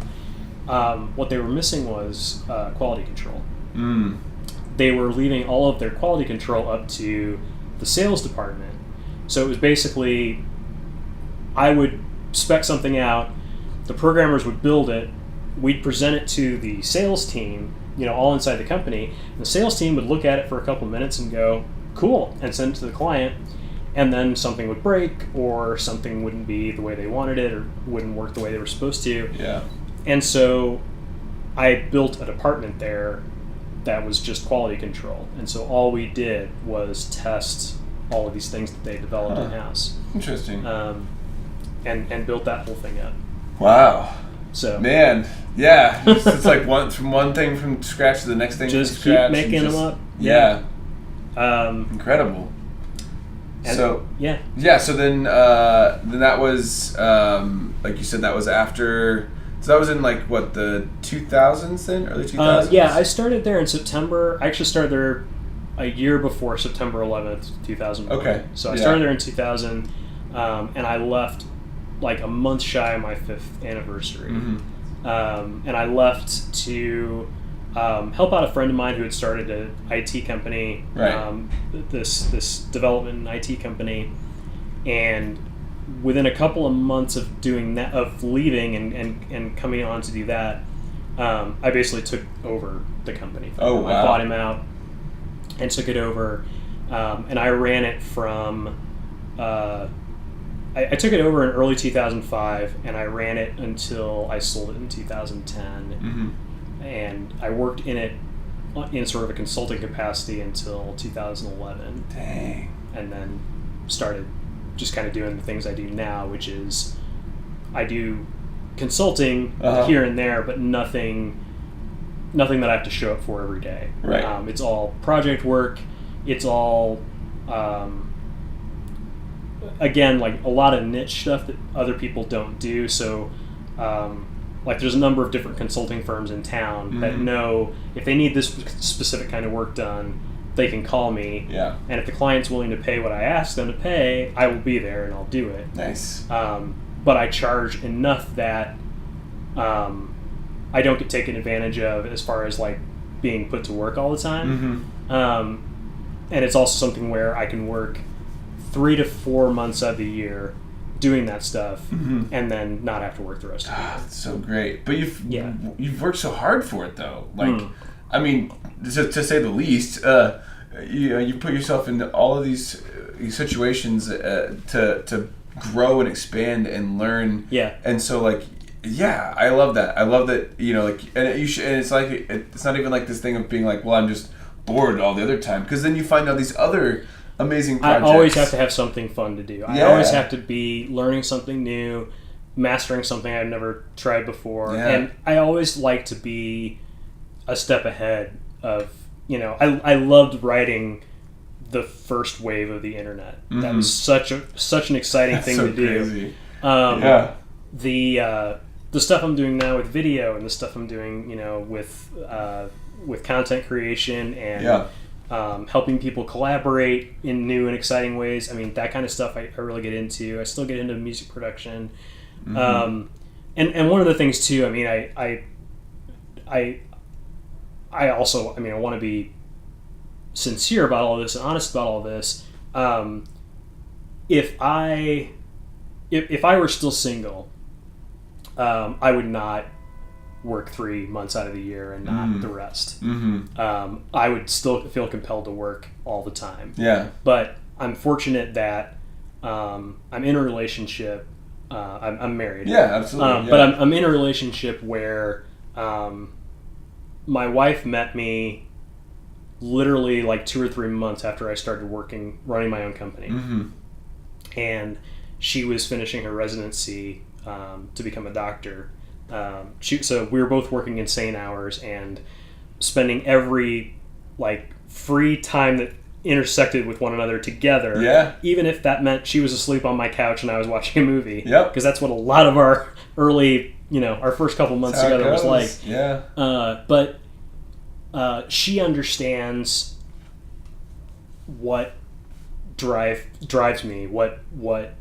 What they were missing was quality control. They were leaving all of their quality control up to the sales department. So it was basically, I would spec something out, the programmers would build it, we'd present it to the sales team, you know, all inside the company, and the sales team would look at it for a couple minutes and go, cool, and send it to the client, and then something would break, or something wouldn't be the way they wanted it, or wouldn't work the way they were supposed to. Yeah. And so I built a department there that was just quality control. And so all we did was test all of these things that they developed in-house. Interesting. And built that whole thing up. Wow. So, man, yeah. It's like one thing from scratch to the next thing just from scratch. Keep making them up. Yeah. Incredible. So so then that was like you said, that was after. So that was in like what, the 2000s then, early 2000s. Yeah, I started there in September. I actually started there a year before September 11th, 2001. Okay. So I started there in 2000, and I left like a month shy of my 5th anniversary. And I left to help out a friend of mine who had started an IT company, this development and IT company, and within a couple of months of doing that, of leaving and coming on to do that, I basically took over the company. Oh, wow. I bought him out and took it over, and I ran it from. I took it over in early 2005, and I ran it until I sold it in 2010. And I worked in it in sort of a consulting capacity until 2011. Dang. And then started just kind of doing the things I do now, which is I do consulting here and there, but nothing that I have to show up for every day. Right. It's all project work. It's all again, like a lot of niche stuff that other people don't do. So, like there's a number of different consulting firms in town that know if they need this specific kind of work done, they can call me. Yeah. And if the client's willing to pay what I ask them to pay, I will be there and I'll do it. Nice. But I charge enough that I don't get taken advantage of as far as like being put to work all the time. And it's also something where I can work 3 to 4 months of the year doing that stuff and then not have to work the rest of the year. That's so great. But you've worked so hard for it though. Like, I mean, to say the least, you put yourself into all of these situations to grow and expand and learn. Yeah. And so like, yeah, I love that. I love that, you know, like, and it's like, it's not even like this thing of being like, well, I'm just bored all the other time. Because then you find out these other amazing projects. I always have to have something fun to do. I always have to be learning something new, mastering something I've never tried before. Yeah. And I always like to be a step ahead of, you know, I loved writing the first wave of the internet. That was such an exciting thing to do. Crazy. The stuff I'm doing now with video and the stuff I'm doing, you know, with content creation and helping people collaborate in new and exciting ways. I mean, that kind of stuff I really get into. I still get into music production. And one of the things too, I mean, I also, I mean, I want to be sincere about all this and honest about all this. If I were still single, I would not work 3 months out of the year and not the rest. I would still feel compelled to work all the time. Yeah. But I'm fortunate that I'm in a relationship. I'm married. Yeah, absolutely. But I'm in a relationship where my wife met me literally like 2 or 3 months after I started running my own company. And she was finishing her residency to become a doctor. So we were both working insane hours and spending every like free time that intersected with one another together. Yeah. Even if that meant she was asleep on my couch and I was watching a movie. Yep. Because that's what a lot of our early, you know, our first couple months together was like. Yeah. But she understands what drives me, what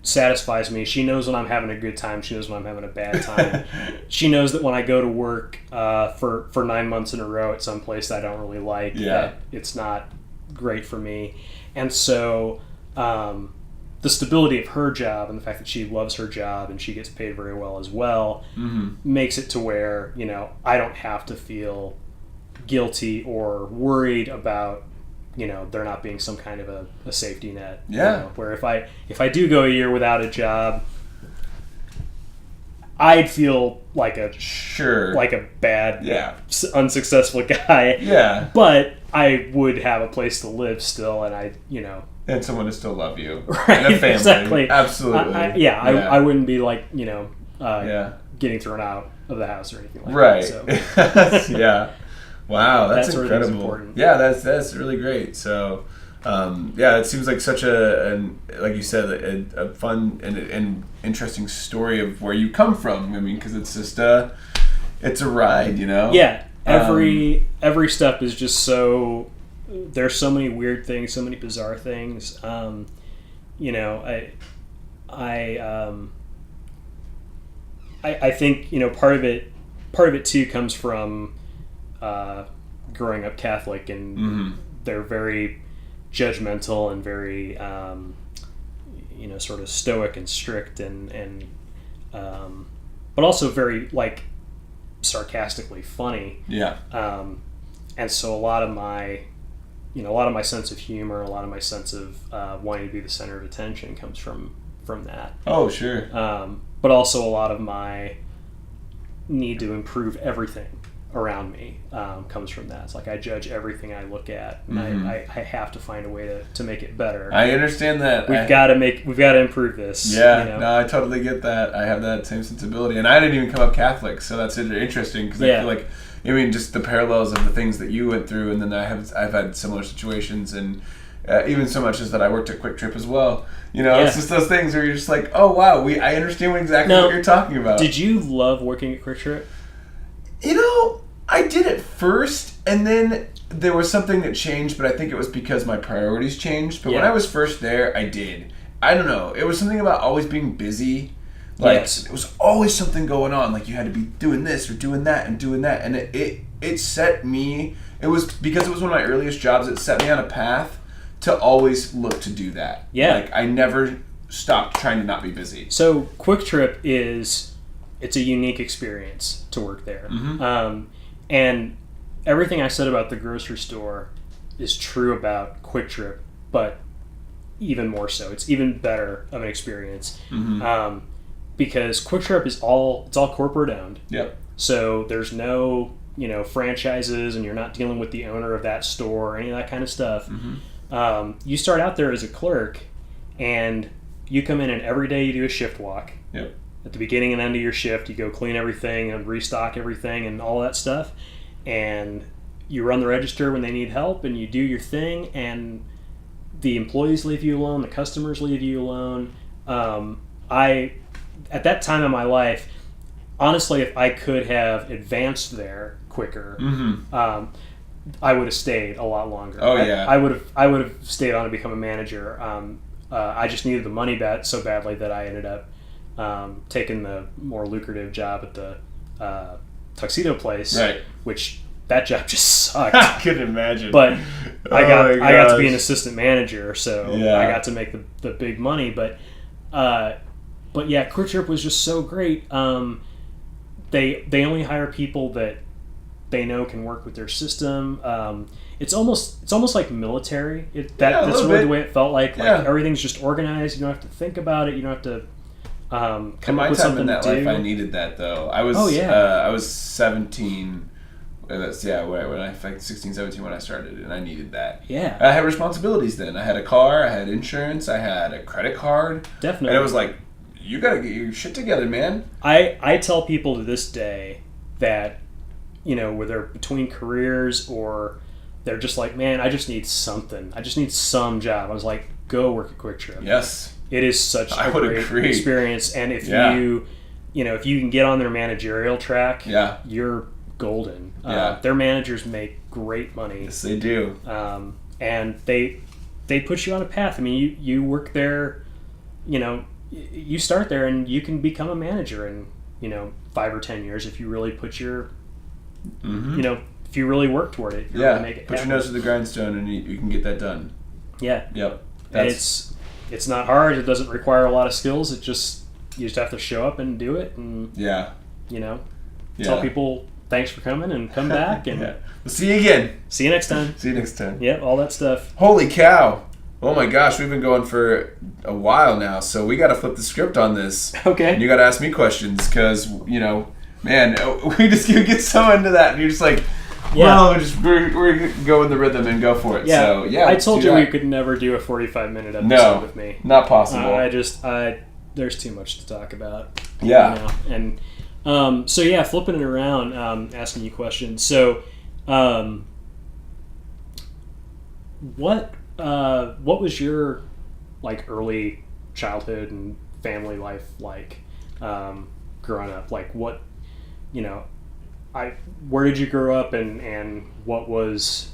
satisfies me. She knows when I'm having a good time. She knows when I'm having a bad time. She knows that when I go to work for 9 months in a row at some place that I don't really like, that it's not great for me. And so the stability of her job and the fact that she loves her job and she gets paid very well as well makes it to where, you know, I don't have to feel guilty or worried about, you know, there not being some kind of a safety net. Yeah. You know, where if I do go a year without a job, I'd feel like a bad, unsuccessful guy. Yeah. But I would have a place to live still, and and someone to still love you. Right. And a family. Exactly. Absolutely. I wouldn't be like, you know, getting thrown out of the house or anything like that. So. Yeah. Wow, that's incredible. Important. Yeah, that's really great. So, it seems like such like you said, a fun and interesting story of where you come from. I mean, because it's just it's a ride, you know. Yeah, every step is just so. There's so many weird things, so many bizarre things. You know, I think, you know, part of it too comes from growing up Catholic, and they're very judgmental and very you know, sort of stoic and strict and but also very like sarcastically funny. Yeah. And so a lot of my sense of humor, a lot of my sense of wanting to be the center of attention comes from that. Oh, sure. But also a lot of my need to improve everything around me comes from that. It's like I judge everything I look at, and I have to find a way to make it better. I understand that. We've got to improve this. Yeah, you know? No, I totally get that. I have that same sensibility, and I didn't even come up Catholic, so that's interesting because I feel like, I mean, just the parallels of the things that you went through, and then I've had similar situations, and even so much as that I worked at Quick Trip as well. You know, Yeah. it's just those things where you're just like, oh wow, I understand exactly what you're talking about. Did you love working at Quick Trip? You know, I did at first, and then there was something that changed, but I think it was because my priorities changed. But when I was first there, I did. I don't know. It was something about always being busy. Like, it was always something going on. Like, you had to be doing this or doing that and doing that. And it set me... It was because it was one of my earliest jobs. It set me on a path to always look to do that. Yeah. Like, I never stopped trying to not be busy. So Quick Trip it's a unique experience to work there. Mm-hmm. And everything I said about the grocery store is true about Quick Trip, but even more so. It's even better of an experience. Mm-hmm. Because Quick Trip it's all corporate owned. Yep. So there's no, franchises, and you're not dealing with the owner of that store or any of that kind of stuff. Mm-hmm. You start out there as a clerk, and you come in and every day you do a shift walk. Yep. At the beginning and end of your shift, you go clean everything and restock everything and all that stuff. And you run the register when they need help, and you do your thing, and the employees leave you alone, the customers leave you alone. At that time in my life, honestly, if I could have advanced there quicker, I would have stayed a lot longer. Oh yeah, I would have stayed on to become a manager. I just needed the money so badly that I ended up taking the more lucrative job at the tuxedo place, right? Which that job just sucked. I couldn't imagine. But I got to be an assistant manager, so yeah. I got to make the big money. But yeah, Quick Trip was just so great. They only hire people that they know can work with their system. It's almost like military. That's really the way it felt like. Like everything's just organized. You don't have to think about it. You don't have to come up with something to do. In my time in that life, I needed that though. I was 17. That's when I 16, 17 when I started, and I needed that. Yeah. I had responsibilities then. I had a car, I had insurance, I had a credit card. Definitely. And it was like, you gotta get your shit together, man. I tell people to this day that, where they're between careers or they're just like, man, I just need something. I just need some job. I was like, go work at Quick Trip. Yes. It is such a great experience. And if if you can get on their managerial track, you're golden. Their managers make great money. Yes, they do. And they put you on a path. I mean, you work there, you start there and you can become a manager in 5 or 10 years if you really put your if you really work toward it. Really make it put your nose to the grindstone and you can get that done. Yep. And it's not hard. It doesn't require a lot of skills. You just have to show up and do it, and tell people thanks for coming and come back, and we'll see you again. See you next time. See you next time. Yep, all that stuff. Holy cow. Oh my gosh, we've been going for a while now, so we got to flip the script on this. Okay. And you got to ask me questions because, man, we just get so into that, and you're just like, well, we're going the rhythm and go for it. Yeah. So, yeah. I told you we could never do a 45-minute episode with me. No, not possible. There's too much to talk about. Yeah. And flipping it around, asking you questions. So, what was your early childhood and family life like growing up? Like what, where did you grow up and what was,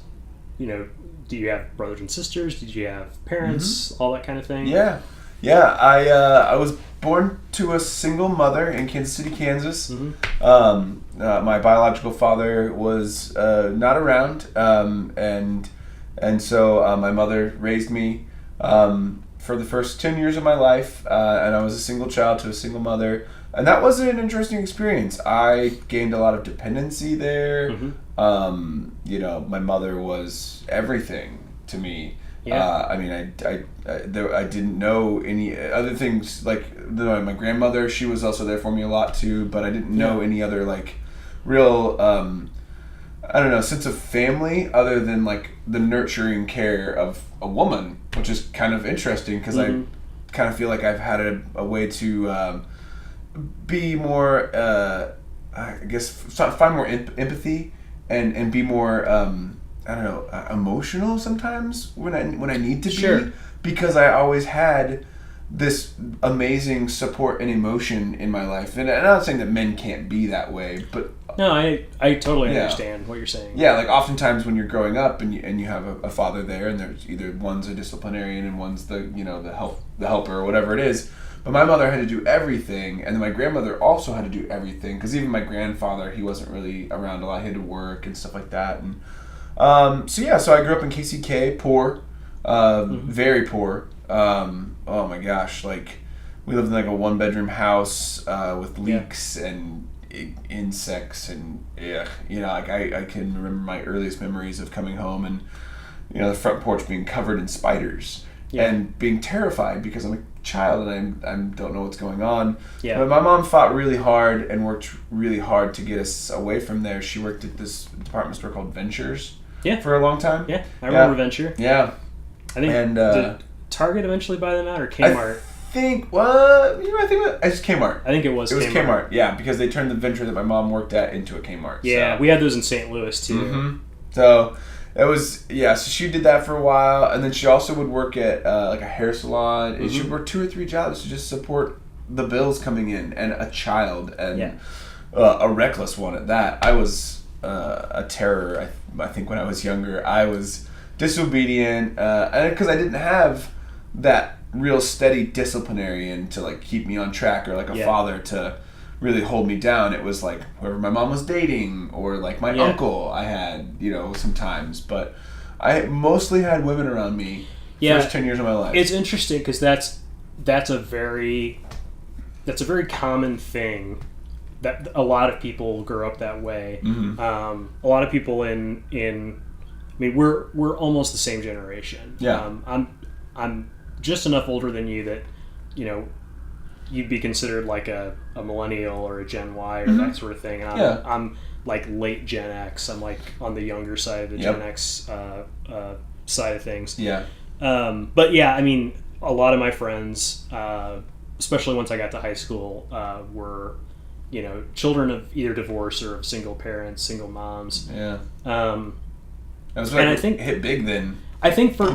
do you have brothers and sisters? Did you have parents? All that kind of thing? Yeah. I was born to a single mother in Kansas City, Kansas. My biological father was not around, and so my mother raised me for the first 10 years of my life, and I was a single child to a single mother. And that was an interesting experience. I gained a lot of dependency there. My mother was everything to me. Yeah. I didn't know any other things. My grandmother, she was also there for me a lot too, but I didn't know any other real sense of family other than the nurturing care of a woman, which is kind of interesting because I kind of feel like I've had a way to be more, find more empathy and be more I don't know, emotional sometimes when I need to Sure. be, because I always had this amazing support and emotion in my life. And I'm not saying that men can't be that way, but No, I totally Yeah. understand what you're saying. yeah, like oftentimes when you're growing up and you have a father there, and there's either one's a disciplinarian and one's the the helper or whatever it is. But my mother had to do everything, and then my grandmother also had to do everything, because even my grandfather, he wasn't really around a lot. He had to work and stuff like that. And so I grew up in KCK, poor, very poor. Oh my gosh, like we lived in like a 1-bedroom house with leaks and insects and like I can remember my earliest memories of coming home and the front porch being covered in spiders and being terrified because I'm a child and I don't know what's going on. Yeah. But my mom fought really hard and worked really hard to get us away from there. She worked at this department store called Ventures for a long time. Yeah, I remember Venture. Yeah. I think did Target eventually buy them out, or Kmart? I think it's Kmart. I think it was Kmart. Yeah, because they turned the Venture that my mom worked at into a Kmart. Yeah, so. We had those in St. Louis too. Mm-hmm. So it was so she did that for a while, and then she also would work at like a hair salon. And she'd work 2 or 3 jobs to just support the bills coming in and a child and a reckless one at that. I was a terror. I think when I was younger, I was disobedient, and because I didn't have that real steady disciplinarian to like keep me on track, or like a father to really hold me down. It was like whoever my mom was dating, or like my uncle I had, sometimes. But I mostly had women around me first 10 years of my life. It's interesting because that's a very common thing that a lot of people grow up that way. Mm-hmm. A lot of people in I mean, we're almost the same generation. Yeah. I'm just enough older than you that, you'd be considered like a millennial or a Gen Y or that sort of thing. And I'm like late Gen X. I'm like on the younger side of the Gen X side of things. Yeah. But yeah, I mean, a lot of my friends, especially once I got to high school, were, children of either divorce or of single parents, single moms. Yeah. That was like, I think hit big then. I think for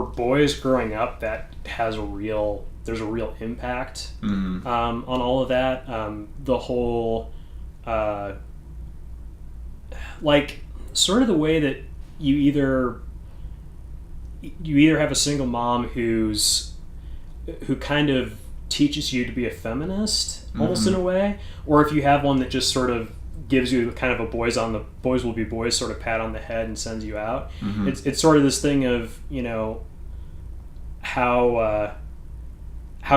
boys growing up, that there's a real impact on all of that. The whole like sort of the way that you either have a single mom who kind of teaches you to be a feminist almost in a way, or if you have one that just sort of gives you kind of a boys will be boys sort of pat on the head and sends you out. It's sort of this thing of how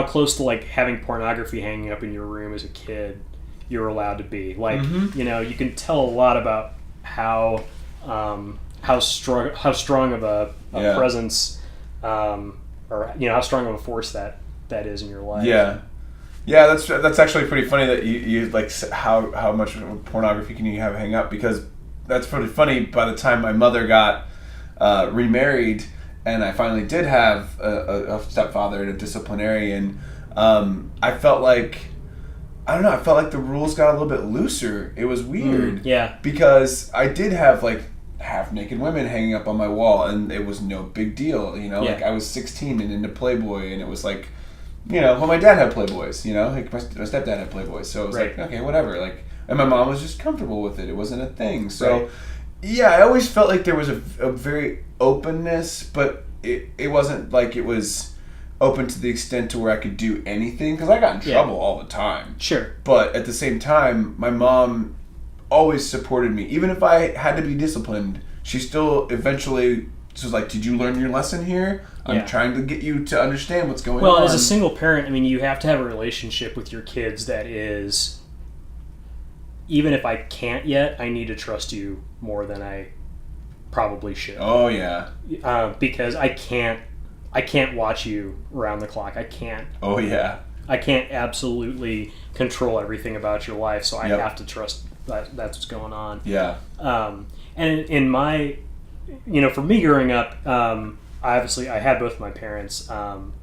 close to like having pornography hanging up in your room as a kid you're allowed to be. Like you can tell a lot about how strong of a presence or how strong of a force that is in your life. Yeah, that's actually pretty funny that you like how much pornography can you have hang up, because that's pretty funny. By the time my mother got remarried and I finally did have a stepfather and a disciplinarian, I felt like the rules got a little bit looser. It was weird. Because I did have like half naked women hanging up on my wall, and it was no big deal. Like I was 16 and into Playboy, and it was like, well, my dad had Playboys, like my stepdad had Playboys, so it was like, okay, whatever. Like, and my mom was just comfortable with it. It wasn't a thing. So, I always felt like there was a very openness, but it wasn't like it was open to the extent to where I could do anything, because I got in trouble all the time. Sure. But at the same time, my mom always supported me. Even if I had to be disciplined, she still eventually was like, did you learn your lesson here? I'm trying to get you to understand what's going on. Well, as a single parent, I mean, you have to have a relationship with your kids that is, even if I can't yet, I need to trust you more than I probably should. Oh, yeah. Because I can't watch you around the clock. I can't. Oh, yeah. I can't absolutely control everything about your life, so I have to trust that's what's going on. Yeah. And in my, for me growing up, obviously I had both my parents.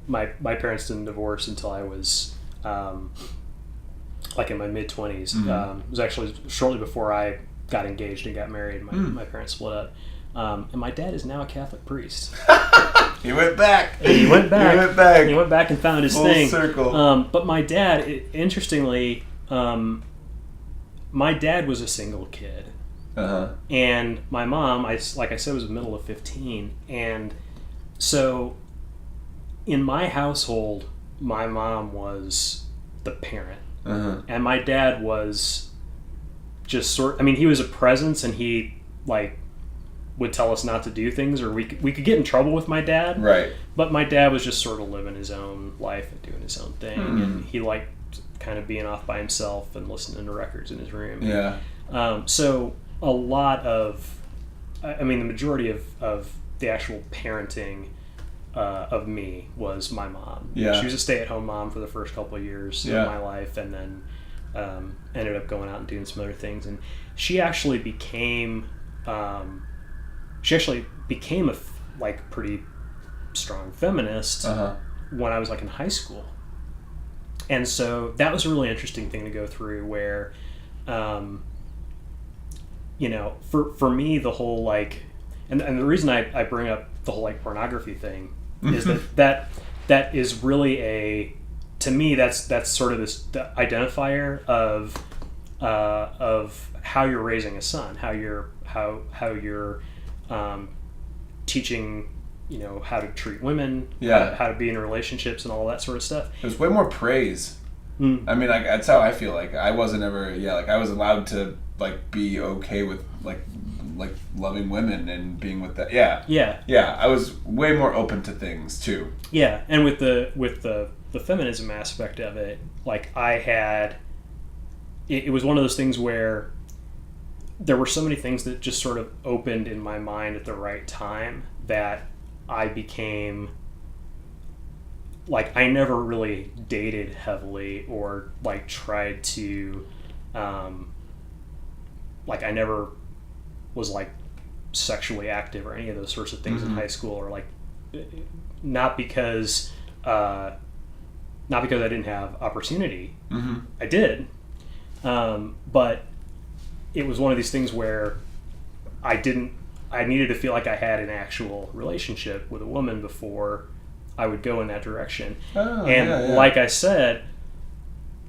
My parents didn't divorce until I was like in my mid-20s. It was actually shortly before I got engaged and got married. My parents split up. And my dad is now a Catholic priest. He went back. He went back. He went back. He went back and found his Full thing. circle. But my dad, interestingly, my dad was a single kid. Uh-huh. And my mom, like I said, was the middle of 15. And so in my household, my mom was the parent. Uh-huh. And my dad was just he was a presence, and he, like, would tell us not to do things, or we could get in trouble with my dad. Right. But my dad was just sort of living his own life and doing his own thing. And he liked kind of being off by himself and listening to records in his room. Yeah. So a lot of, the majority of the actual parenting of me was my mom. Yeah. She was a stay-at-home mom for the first couple of years of my life, and then ended up going out and doing some other things. And she actually became a pretty strong feminist when I was like in high school. And so that was a really interesting thing to go through, where for me, the whole, like, and the reason I bring up the whole, like, pornography thing is that is really to me that's sort of this identifier of how you're raising a son, how you're teaching, how to treat women, how to be in relationships and all that sort of stuff. There's way more praise. I mean, like, that's how I feel. Like, I wasn't ever, I was allowed to, like, be okay with, like loving women and being with that. Yeah, I was way more open to things too. Yeah, and with the feminism aspect of it, like, I had, it was one of those things where there were so many things that just sort of opened in my mind at the right time that I became, like, I never really dated heavily or, like, tried to, like, I never was, like, sexually active or any of those sorts of things in high school, or, like, not because I didn't have opportunity. I did, but it was one of these things where I needed to feel like I had an actual relationship with a woman before I would go in that direction. Like I said,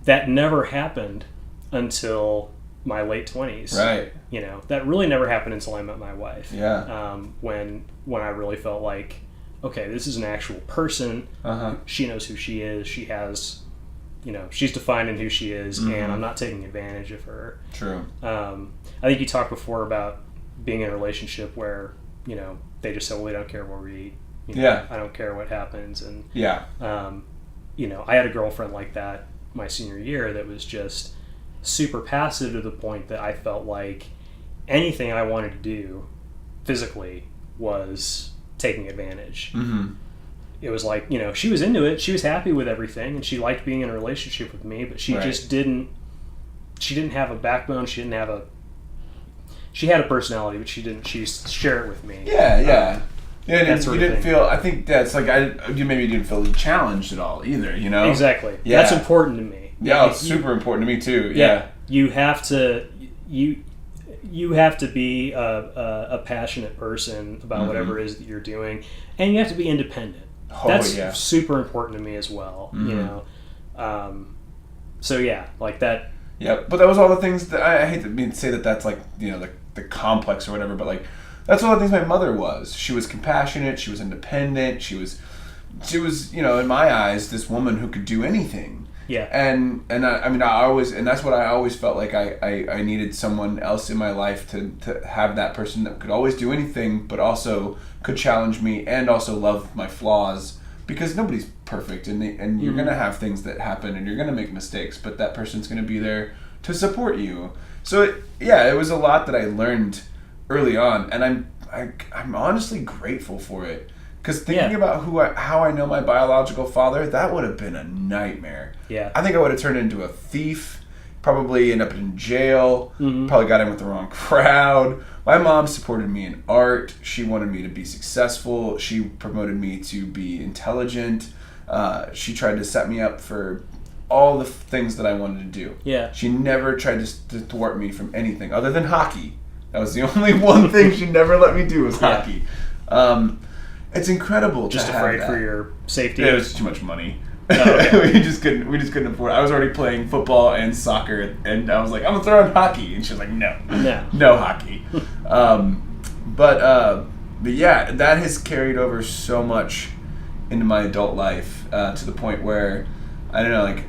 that never happened until my late 20s. Right. That really never happened until I met my wife. Yeah. When I really felt like, okay, this is an actual person. She knows who she is. She has, she's defined in who she is, and I'm not taking advantage of her. True. I think you talked before about being in a relationship where, they just say, well, we don't care what we eat. I don't care what happens. And, I had a girlfriend like that my senior year that was just super passive, to the point that I felt like anything I wanted to do physically was taking advantage. It was like, she was into it, she was happy with everything, and she liked being in a relationship with me, but she just didn't have a backbone. She had a personality, but she didn't share it with me. Yeah, and you didn't thing. feel, I think that's like, maybe you didn't feel challenged at all either, Exactly. Yeah. That's important to me. Yeah, it's super important to me too. Yeah. You have to be a passionate person about whatever it is that you're doing, and you have to be independent. That's super important to me as well. So yeah, like that. Yeah, but that was all the things that I hate to say that that's like, the complex or whatever, but like that's all the things my mother was. She was compassionate, she was independent, she was in my eyes, this woman who could do anything. Yeah. And that's what I always felt like I needed someone else in my life to have, that person that could always do anything, but also could challenge me and also love my flaws, because nobody's perfect, and you're going to have things that happen, and you're going to make mistakes, but that person's going to be there to support you. So it was a lot that I learned early on, and I'm honestly grateful for it. Because thinking about how I know my biological father, that would have been a nightmare. Yeah. I think I would have turned into a thief, probably end up in jail, probably got in with the wrong crowd. My mom supported me in art. She wanted me to be successful. She promoted me to be intelligent. She tried to set me up for all the things that I wanted to do. Yeah. She never tried to thwart me from anything other than hockey. That was the only one thing she never let me do was hockey. It's incredible. Just to afraid have that. for your safety. It was too much money. Oh, okay. we just couldn't afford it. I was already playing football and soccer, and I was like, I'm gonna throw in hockey, and she was like, no hockey. But yeah, that has carried over so much into my adult life to the point where I don't know, like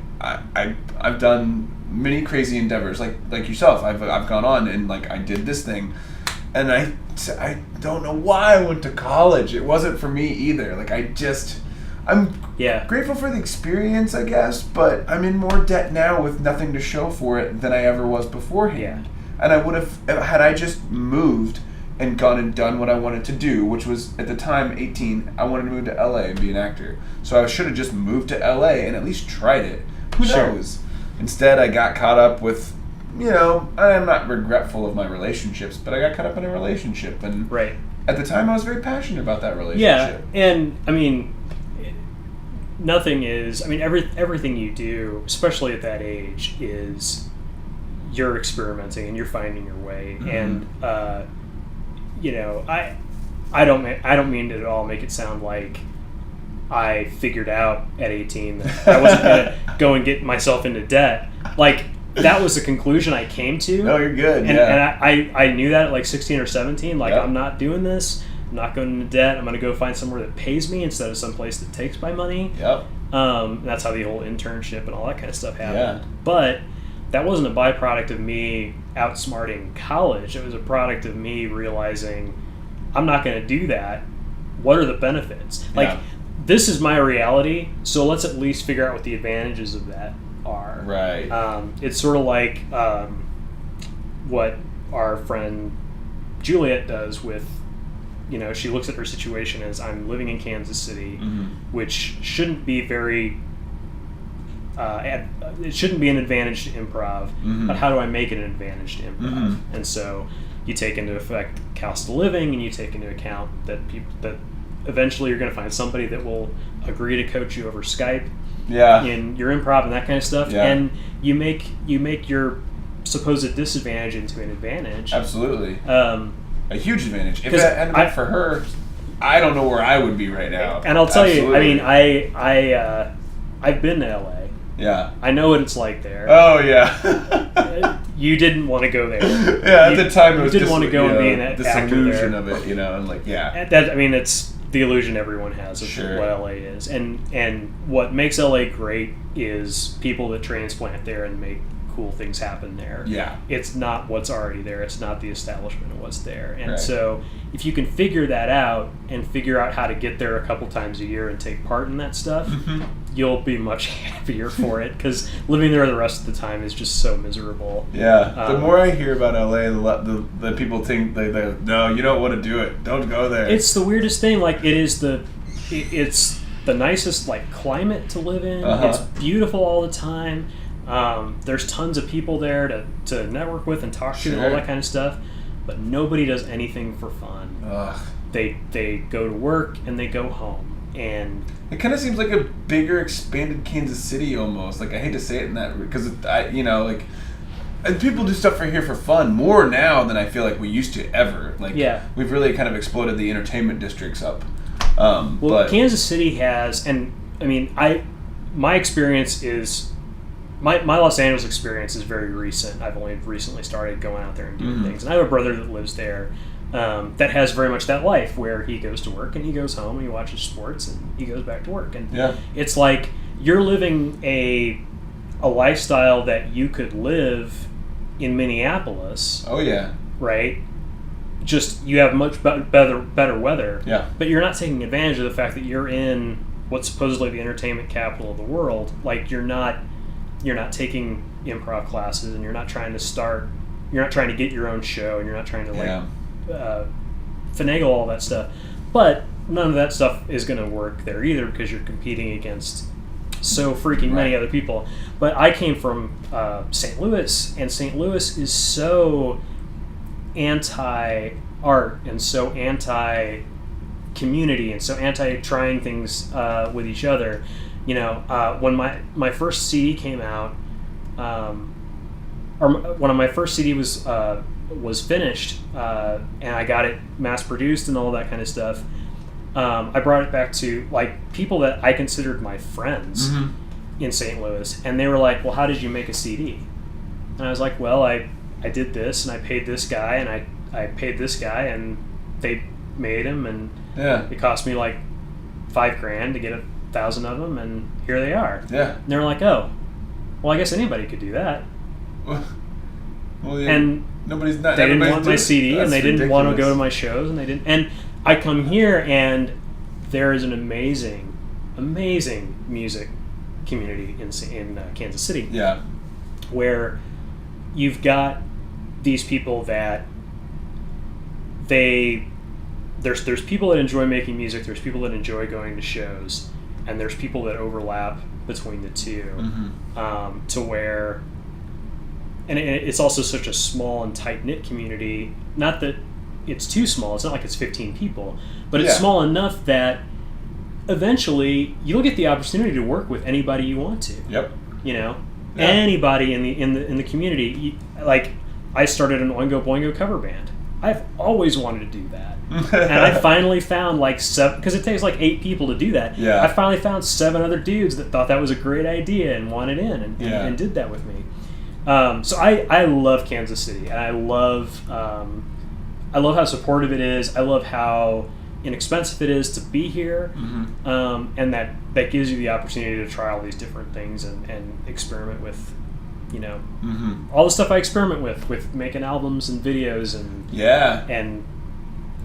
I've done many crazy endeavors, like yourself. I've gone on and like I did this thing, and I don't know why I went to college. It wasn't for me either. Like I'm grateful for the experience, I guess, but I'm in more debt now with nothing to show for it than I ever was beforehand. Yeah. And I would have, had I just moved and gone and done what I wanted to do, which was, at the time, 18, I wanted to move to LA and be an actor. So I should have just moved to LA and at least tried it. Who knows? Instead, I got caught up with, I'm not regretful of my relationships, but I got caught up in a relationship. And at the time, I was very passionate about that relationship. Yeah, and, I mean, everything you do, especially at that age, is you're experimenting and you're finding your way. And I don't mean to at all make it sound like I figured out at 18 that I wasn't gonna go and get myself into debt. Like, that was the conclusion I came to. No, you're good. And I knew that at like 16 or 17. Like, I'm not doing this. I'm not going into debt. I'm going to go find somewhere that pays me instead of some place that takes my money. Yep. That's how the whole internship and all that kind of stuff happened. Yeah. But that wasn't a byproduct of me outsmarting college. It was a product of me realizing I'm not going to do that. What are the benefits? Like, this is my reality, so let's at least figure out what the advantages of that are. Right. It's sort of like what our friend Juliet does with, she looks at her situation as, I'm living in Kansas City, which shouldn't be very, it shouldn't be an advantage to improv, but how do I make it an advantage to improv? And so you take into effect cost of living, and you take into account that eventually you're going to find somebody that will agree to coach you over Skype in your improv and that kind of stuff, and you make your supposed disadvantage into an advantage. Absolutely. A huge advantage. If that ended up for her, I don't know where I would be right now. And I'll tell you, I mean, I've been to LA. Yeah. I know what it's like there. Oh, yeah. You didn't want to go there. Yeah, at the time it was didn't want to go and be an this actor illusion there. of it, and like, it's the illusion everyone has of what LA is. And what makes LA great is people that transplant there and make cool things happen there. Yeah. It's not what's already there. It's not the establishment of what's there. And so if you can figure that out and figure out how to get there a couple times a year and take part in that stuff, you'll be much happier for it, because living there the rest of the time is just so miserable. Yeah. The more I hear about LA, the people think no, you don't want to do it. Don't go there. It's the weirdest thing. Like, it's the nicest like climate to live in. It's beautiful all the time. There's tons of people there to network with and talk to and all that kind of stuff, but nobody does anything for fun. They go to work and they go home, and it kind of seems like a bigger, expanded Kansas City almost. Like, I hate to say it in that, because and people do stuff here for fun more now than I feel like we used to ever. Like, we've really kind of exploded the entertainment districts up. But Kansas City has, and I mean, my experience is. My Los Angeles experience is very recent. I've only recently started going out there and doing things. And I have a brother that lives there that has very much that life where he goes to work and he goes home and he watches sports and he goes back to work. And it's like you're living a lifestyle that you could live in Minneapolis. Oh, yeah. Right? Just you have much better weather. Yeah. But you're not taking advantage of the fact that you're in what's supposedly the entertainment capital of the world. Like, you're not taking improv classes, and you're not trying to get your own show, and you're not trying to finagle all that stuff. But none of that stuff is going to work there either, because you're competing against so freaking many other people. But I came from St. Louis, and St. Louis is so anti-art and so anti-community and so anti-trying things with each other. When my first CD came out, or when my first CD was finished, and I got it mass produced and all that kind of stuff, I brought it back to like people that I considered my friends in St. Louis, and they were like, "Well, how did you make a CD?" And I was like, "Well, I did this, and I paid this guy, and I paid this guy, and they made him, and it cost me like $5,000 to get 1,000 of them, and here they are." Yeah. And they were like, "Oh, well, I guess anybody could do that." Well, yeah, and nobody's not. They didn't want my CD, and they didn't want to ridiculous. go to my shows, and they didn't. And I come here, and there is an amazing, amazing music community in Kansas City. Yeah. Where you've got these people that there's people that enjoy making music, there's people that enjoy going to shows, and there's people that overlap between the two, to where, and it's also such a small and tight-knit community, not that it's too small, it's not like it's 15 people, but it's small enough that eventually you'll get the opportunity to work with anybody you want to. Yep. Anybody in the community. Like, I started an Oingo Boingo cover band. I've always wanted to do that. And I finally found like 7, because it takes like 8 people to do that. Yeah. I finally found 7 other dudes that thought that was a great idea and wanted in and did that with me. So I love Kansas City, and I love how supportive it is. I love how inexpensive it is to be here, and that gives you the opportunity to try all these different things and experiment with, all the stuff I experiment with making albums and videos and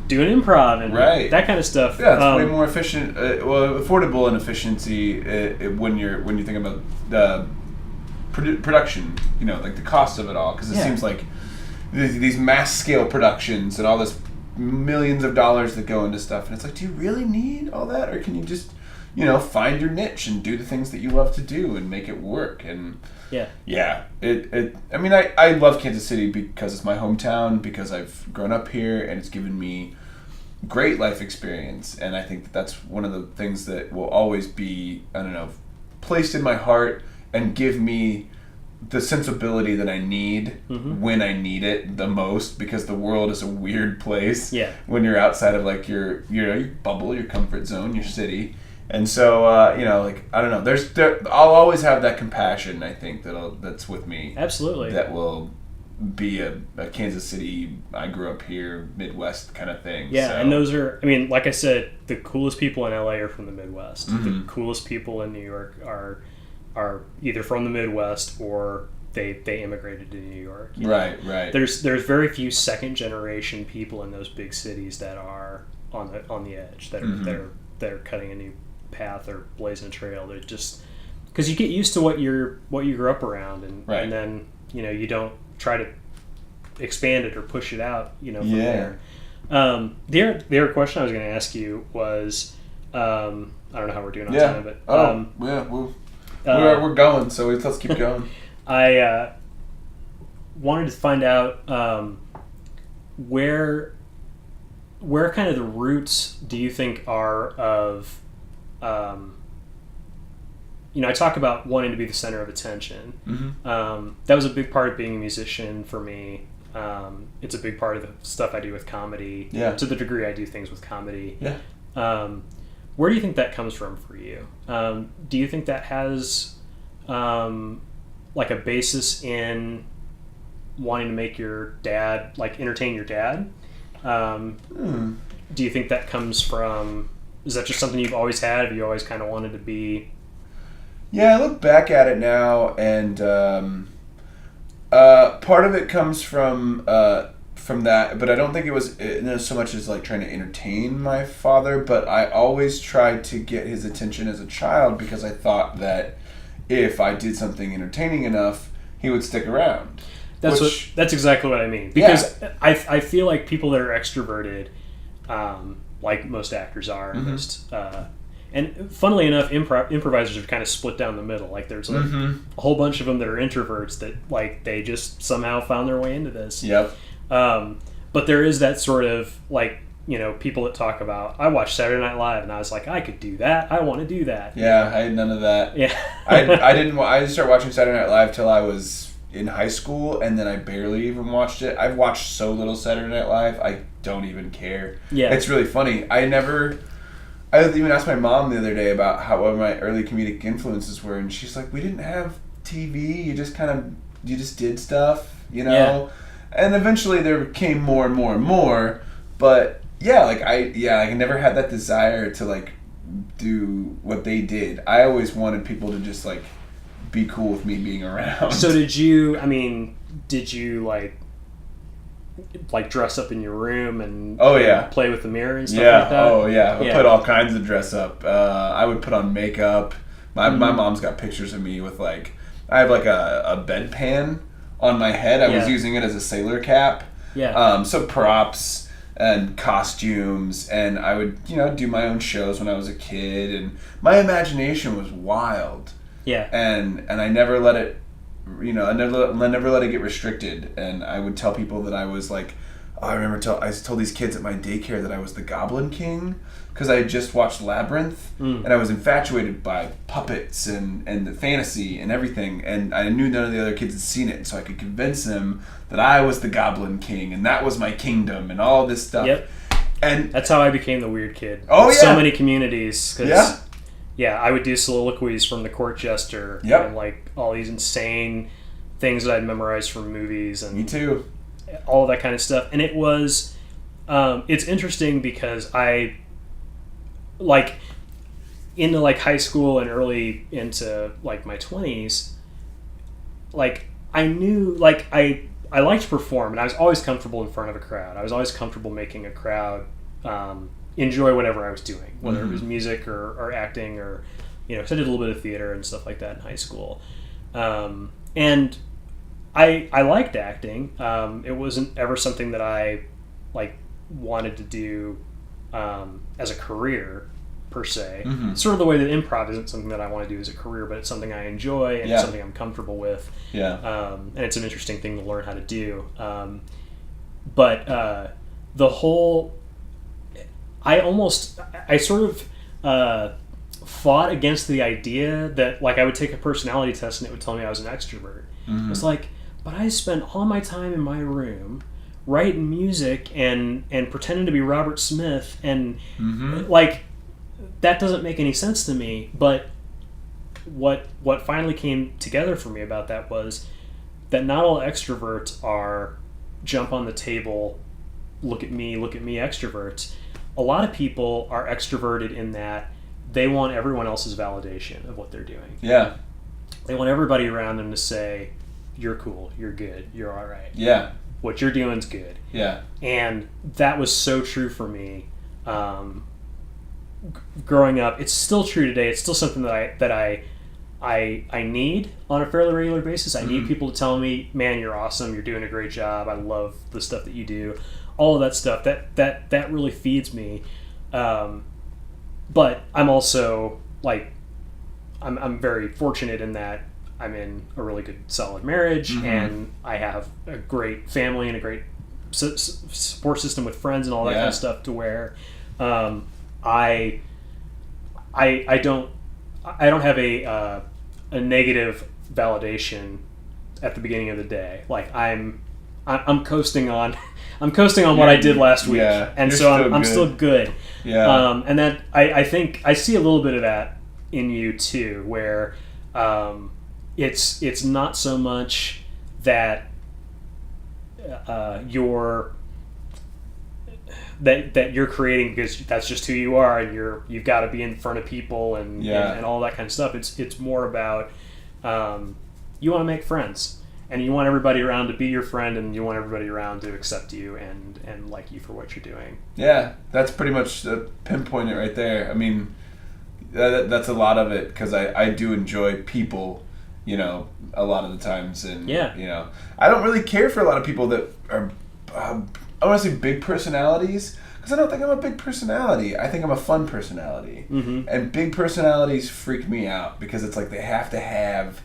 doing improv and that kind of stuff. Yeah, it's way more efficient, affordable and efficiency when you think about the production, like the cost of it all, because it seems like these mass scale productions and all this millions of dollars that go into stuff, and it's like, do you really need all that, or can you just find your niche and do the things that you love to do and make it work? And I love Kansas City because it's my hometown, because I've grown up here, and it's given me great life experience, and I think that's one of the things that will always be, placed in my heart and give me the sensibility that I need when I need it the most, because the world is a weird place when you're outside of like your bubble, your comfort zone, your city. And so I don't know, I'll always have that compassion, I think, that's with me. Absolutely. That will be a Kansas City, I grew up here, Midwest kind of thing. Yeah, so. And those are, like I said, the coolest people in LA are from the Midwest. The coolest people in New York are either from the Midwest or they immigrated to New York. Right. There's very few second generation people in those big cities that are on the edge, that are cutting a new path or blazing a trail. They're just, because you get used to what you grew up around, and then you don't try to expand it or push it out from there. The other question I was going to ask you was, I don't know how we're doing on time, but we're going, so let's keep going. I wanted to find out where kind of the roots do you think are of, I talk about wanting to be the center of attention. That was a big part of being a musician for me. It's a big part of the stuff I do with comedy. To the degree I do things with comedy. Where do you think that comes from for you? Do you think that has like a basis in wanting to make your dad, like entertain your dad? Do you think that comes from, is that just something you've always had? Have you always kind of wanted to be? Yeah, I look back at it now, and part of it comes from that, but I don't think it was so much as like trying to entertain my father, but I always tried to get his attention as a child, because I thought that if I did something entertaining enough, he would stick around. That's exactly what I mean, because I feel like people that are extroverted, like most actors are, and funnily enough, improvisers are kind of split down the middle. Like there's like a whole bunch of them that are introverts that like they just somehow found their way into this. But there is that sort of like people that talk about, I watched Saturday Night Live and I was like, I could do that. I want to do that. Yeah, I had none of that. Yeah. I didn't start watching Saturday Night Live till I was in high school, and then I barely even watched it. I've watched so little Saturday Night Live, I don't even care. Yeah. It's really funny. I even asked my mom the other day about what my early comedic influences were, and she's like, we didn't have TV, you just did stuff, Yeah. And eventually there came more and more and more, but yeah, I never had that desire to like do what they did. I always wanted people to just like be cool with me being around. So did you like dress up in your room and play with the mirror and stuff like that? Oh yeah. I would put all kinds of dress up. I would put on makeup. My mom's got pictures of me with like, I have like a bedpan on my head. I was using it as a sailor cap. Yeah. So props and costumes, and I would, do my own shows when I was a kid, and my imagination was wild. Yeah. And I never let it, I never let it get restricted. And I would tell people that I was like, I told these kids at my daycare that I was the Goblin King, because I had just watched Labyrinth, and I was infatuated by puppets and the fantasy and everything, and I knew none of the other kids had seen it, so I could convince them that I was the Goblin King, and that was my kingdom, and all this stuff. Yep. And that's how I became the weird kid. Oh, So many communities. Cause, yeah. I would do soliloquies from the court jester. Yep. And like all these insane things that I'd memorized from movies. And me too. All of that kind of stuff. And it was, it's interesting because I, like, into like high school and early into like my 20s, like I knew, like I liked to perform, and I was always comfortable in front of a crowd. I was always comfortable making a crowd enjoy whatever I was doing, whether it was music or acting or, because I did a little bit of theater and stuff like that in high school. And I liked acting. It wasn't ever something that I like wanted to do as a career per se. Sort of the way that improv isn't something that I want to do as a career, but it's something I enjoy and it's something I'm comfortable with. And it's an interesting thing to learn how to do. But the whole, I sort of fought against the idea that like I would take a personality test and it would tell me I was an extrovert. It's like, but I spent all my time in my room writing music and pretending to be Robert Smith, and like that doesn't make any sense to me. But what finally came together for me about that was that not all extroverts are jump on the table, look at me extroverts. A lot of people are extroverted in that they want everyone else's validation of what they're doing. Yeah. They want everybody around them to say, you're cool, you're good, you're all right. Yeah. What you're doing's good. Yeah. And that was so true for me. Growing up, it's still true today. It's still something that I need on a fairly regular basis. I need people to tell me, man, you're awesome, you're doing a great job, I love the stuff that you do. All of that stuff, that really feeds me. But I'm also like, I'm very fortunate in that I'm in a really good, solid marriage, and I have a great family and a great support system with friends and all that kind of stuff. To where I don't have a negative validation at the beginning of the day. Like I'm coasting on what I did last week, and so I'm still good. Yeah. And that I think I see a little bit of that in you too, where it's not so much that you're creating because that's just who you are, and you've got to be in front of people and all that kind of stuff. It's more about you want to make friends, and you want everybody around to be your friend, and you want everybody around to accept you and like you for what you're doing. Yeah, that's pretty much pinpoint it right there. I mean, that's a lot of it, because I do enjoy people, a lot of the times, and I don't really care for a lot of people that are I want to say big personalities, because I don't think I'm a big personality. I think I'm a fun personality, and big personalities freak me out because it's like they have to have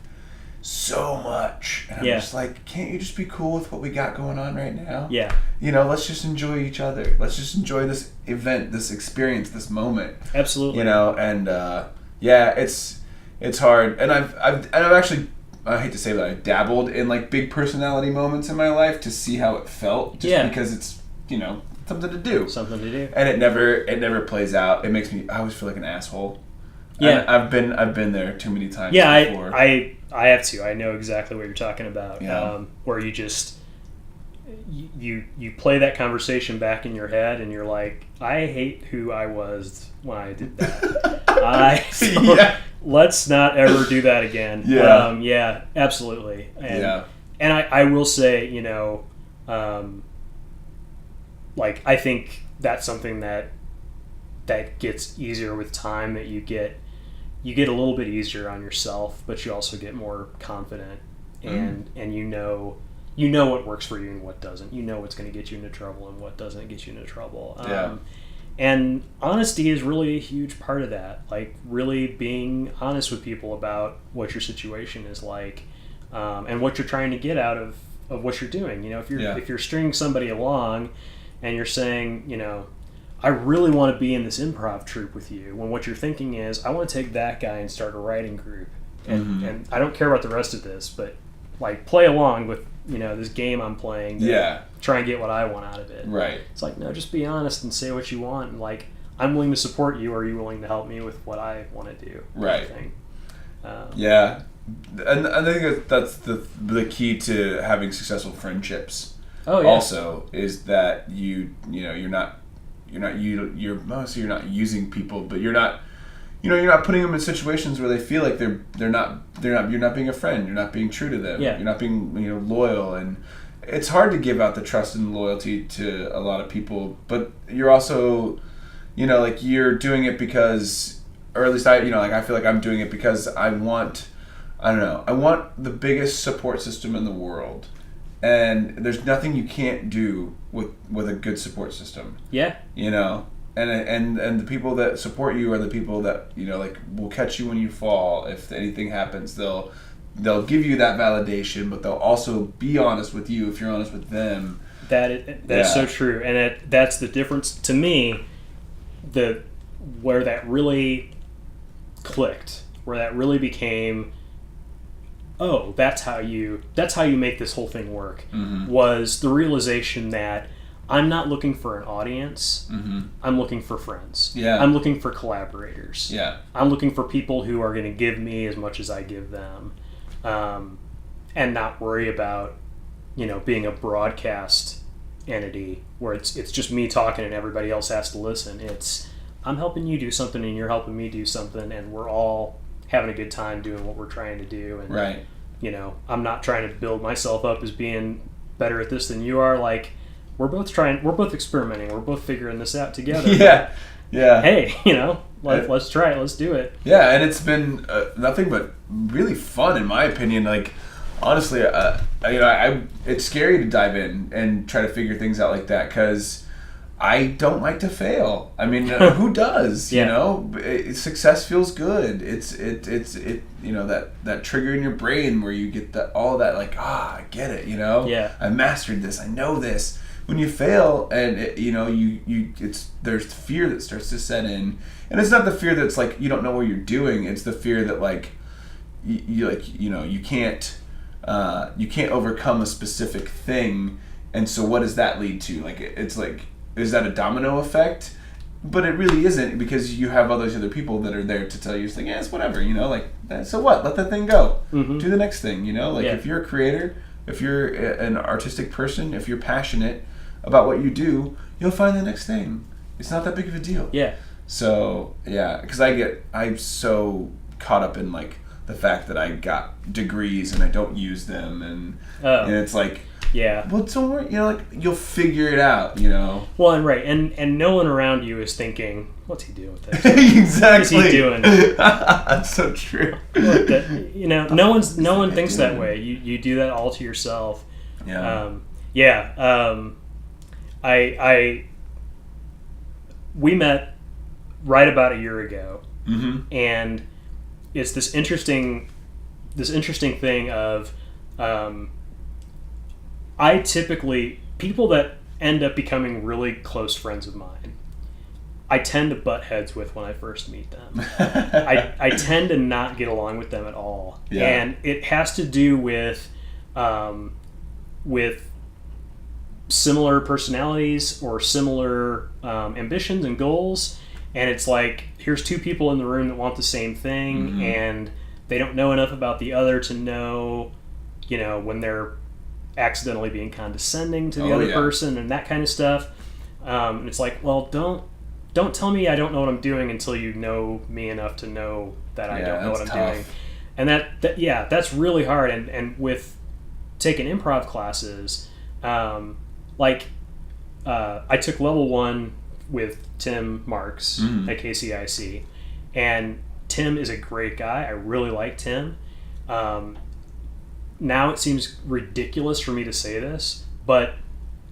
so much. And I'm just like, can't you just be cool with what we got going on right now? Yeah. You know, let's just enjoy each other. Let's just enjoy this event, this experience, this moment. Absolutely. You know, and it's hard. And I've actually, I hate to say that, I dabbled in like big personality moments in my life to see how it felt, just because it's, you know, something to do. Something to do. And it never plays out. It makes me, I always feel like an asshole. Yeah. And I've been there too many times before. I have to. I know exactly what you're talking about. Yeah. Where you just you play that conversation back in your head, and you're like, I hate who I was when I did that. Let's not ever do that again. Yeah. Absolutely. And I will say, you know, like I think that's something that gets easier with time, that you get a little bit easier on yourself, but you also get more confident, and you know what works for you and what doesn't. You know what's going to get you into trouble and what doesn't get you into trouble. And honesty is really a huge part of that. Like really being honest with people about what your situation is like, and what you're trying to get out of what you're doing. You know, if you're stringing somebody along and you're saying, you know, I really want to be in this improv troupe with you, when what you're thinking is, I want to take that guy and start a writing group, and I don't care about the rest of this, but like play along with, you know, this game I'm playing to try and get what I want out of it. Right. It's like, no, just be honest and say what you want, and like, I'm willing to support you. Are you willing to help me with what I want to do? Right. And I think that's the key to having successful friendships. Oh yeah. Also, is that you're not using people, but you're not putting them in situations where they feel like you're not being a friend, you're not being true to them, you're not being, you know, loyal. And it's hard to give out the trust and loyalty to a lot of people, but you're also, you know, like you're doing it because, or at least I feel like I'm doing it because I want the biggest support system in the world. And there's nothing you can't do with a good support system. Yeah. You know, and the people that support you are the people that, you know, like will catch you when you fall. If anything happens, they'll give you that validation, but they'll also be honest with you if you're honest with them. That is so true, and that's the difference to me. Where that really clicked, where that really became, oh, that's how you make this whole thing work, was the realization that I'm not looking for an audience. I'm looking for friends. Yeah. I'm looking for collaborators. Yeah. I'm looking for people who are going to give me as much as I give them, and not worry about, you know, being a broadcast entity where it's just me talking and everybody else has to listen. It's, I'm helping you do something and you're helping me do something, and we're all having a good time doing what we're trying to do. And you know, I'm not trying to build myself up as being better at this than you are. Like, we're both experimenting, we're both figuring this out together. Hey, you know, let's try it, let's do it. Yeah. And it's been nothing but really fun, in my opinion. Like, honestly, it's scary to dive in and try to figure things out like that, because I don't like to fail. I mean, who does? You know, success feels good. It's you know, that trigger in your brain where you get all that like, I get it. You know, I mastered this. I know this. When you fail, and there's fear that starts to set in, and it's not the fear that's like you don't know what you're doing. It's the fear that like you can't overcome a specific thing, and so what does that lead to? Like, it's like, is that a domino effect? But it really isn't, because you have all those other people that are there to tell you, it's like, it's whatever, you know, like, so what? Let that thing go. Do the next thing, you know? Like, if you're a creator, if you're an artistic person, if you're passionate about what you do, you'll find the next thing. It's not that big of a deal. Yeah. So, because I'm so caught up in, like, the fact that I got degrees and I don't use them, and it's like, well, don't worry, you know, like, you'll figure it out, you know. Well, and no one around you is thinking, what's he doing with this? Exactly. What's he doing? That's so true. You know, no one thinks that way. You do that all to yourself. We met right about a year ago, and it's this interesting this interesting thing of people that end up becoming really close friends of mine, I tend to butt heads with when I first meet them. I tend to not get along with them at all. Yeah. And it has to do with similar personalities or similar ambitions and goals. And it's like, here's two people in the room that want the same thing, and they don't know enough about the other to know, when they're accidentally being condescending to the other person and that kind of stuff. And it's like, well, don't tell me I don't know what I'm doing until you know me enough to know that I don't know what I'm doing. And that's really hard. And with taking improv classes, I took level 1 with Tim Marks at KCIC, and Tim is a great guy. I really like Tim. Now it seems ridiculous for me to say this, but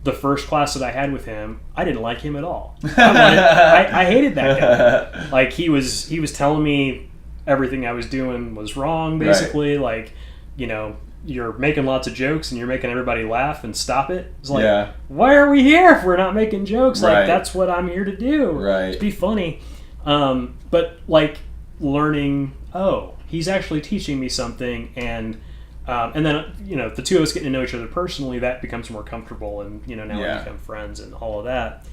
the first class that I had with him, I didn't like him at all. I hated that guy. Like, he was telling me everything I was doing was wrong, basically. Right. Like, you're making lots of jokes and you're making everybody laugh, and stop it. It's like, why are we here if we're not making jokes? Right. Like, that's what I'm here to do. Right. To be funny. But like learning, he's actually teaching me something, and then the two of us getting to know each other personally, that becomes more comfortable, and now we become friends and all of that.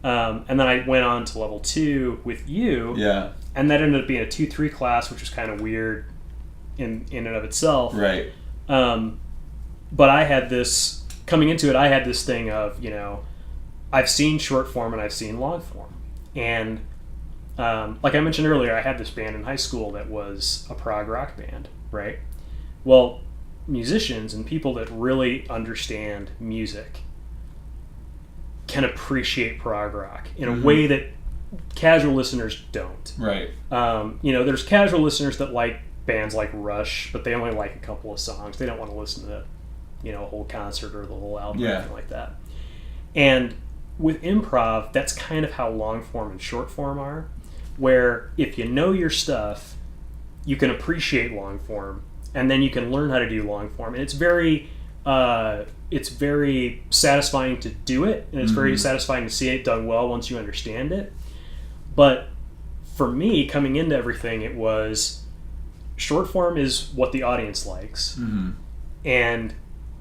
And then I went on to level 2 with you. Yeah. And that ended up being a 2-3 class, which was kind of weird in and of itself. Right. But I had this, coming into it, I had this thing of, I've seen short form and I've seen long form. And like I mentioned earlier, I had this band in high school that was a prog rock band, right? Well, musicians and people that really understand music can appreciate prog rock in a way that casual listeners don't. Right. There's casual listeners that like bands like Rush, but they only like a couple of songs. They don't want to listen to, a whole concert or the whole album or anything like that. And with improv, that's kind of how long form and short form are, where if you know your stuff, you can appreciate long form, and then you can learn how to do long form. And it's very satisfying to do it, and it's very satisfying to see it done well once you understand it. But for me, coming into everything, it was short form is what the audience likes, and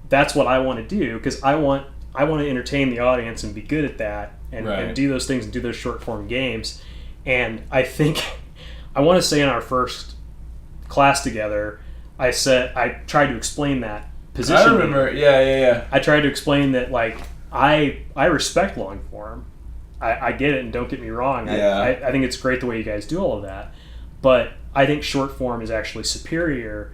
that's what I want to do, because I want to entertain the audience and be good at that, and do those things and do those short form games. And I think I want to say in our first class together, I tried to explain that position. I remember, yeah. I tried to explain that, like, I respect long form. I get it, and don't get me wrong. I think it's great the way you guys do all of that, but I think short form is actually superior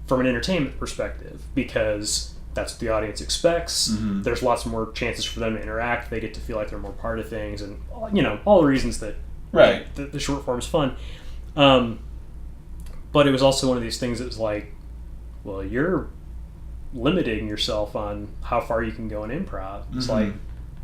from an entertainment perspective, because that's what the audience expects. There's lots more chances for them to interact. They get to feel like they're more part of things, and all the reasons that the short form is fun. But it was also one of these things that was like, well, you're limiting yourself on how far you can go in improv. It's like,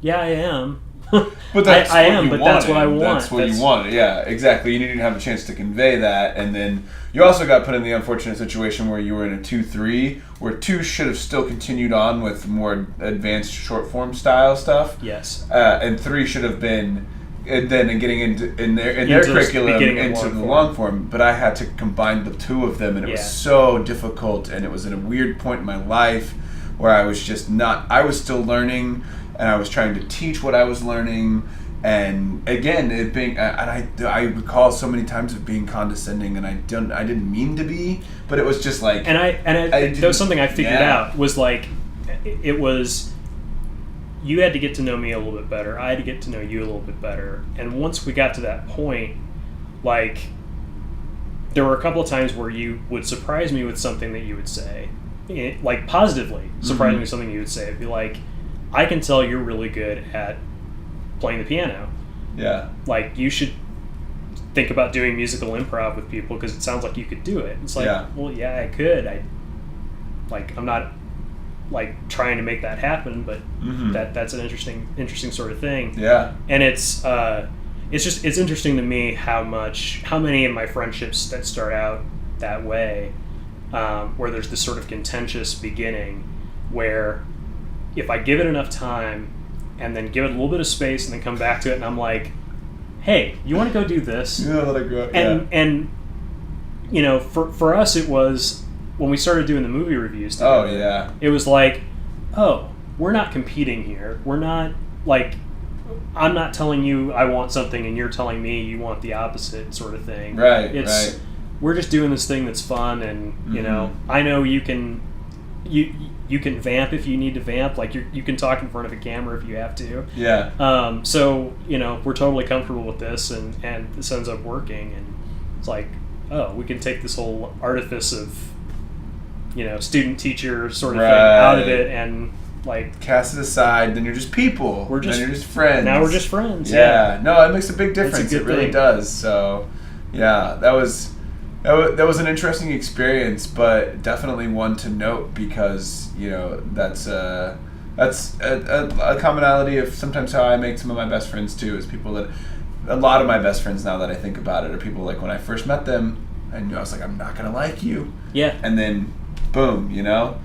yeah, I am. But that's that's what I want. That's what you wanted. Yeah, exactly. You needed to have a chance to convey that, and then you also got put in the unfortunate situation where you were in a 2-3, where 2 should have still continued on with more advanced short form style stuff. Yes. And 3 should have been then getting into their curriculum into the long form. But I had to combine the two of them, and it was so difficult, and it was at a weird point in my life where I was just I was still learning, and I was trying to teach what I was learning, and again, it being, and I recall so many times of being condescending, and I didn't mean to be, but it was just like, there was something I figured out was like, it was, you had to get to know me a little bit better, I had to get to know you a little bit better, and once we got to that point, like, there were a couple of times where you would surprise me with something that you would say, like positively surprise me with something you would say. It'd be like, I can tell you're really good at playing the piano. Yeah. Like, you should think about doing musical improv with people, because it sounds like you could do it. It's like, well, yeah, I could. I'm not like trying to make that happen, but that's an interesting sort of thing. Yeah. And it's interesting to me how many of my friendships that start out that way where there's this sort of contentious beginning where if I give it enough time and then give it a little bit of space and then come back to it and I'm like, hey, you want to go do this? Yeah, let it go. And you know, for us it was when we started doing the movie reviews together, Oh, yeah. it was like, oh, we're not competing here. We're not, like, I'm not telling you I want something and you're telling me you want the opposite sort of thing. Right. We're just doing this thing that's fun, and you know, I know you can vamp if you need to vamp, like you can talk in front of a camera if you have to. Yeah. So, you know, we're totally comfortable with this, and this ends up working, and it's like, oh, we can take this whole artifice of, you know, student-teacher sort of thing out of it, and like cast it aside. Then you're just people. Then you're just friends. Now we're just friends. Yeah. No, it makes a big difference. It really does. So, yeah, that was an interesting experience, but definitely one to note because, you know, that's a commonality of sometimes how I make some of my best friends too. Is people that a lot of my best friends now that I think about it are people like when I first met them, I knew I was like, I'm not gonna like you. Yeah. And then, boom, you know,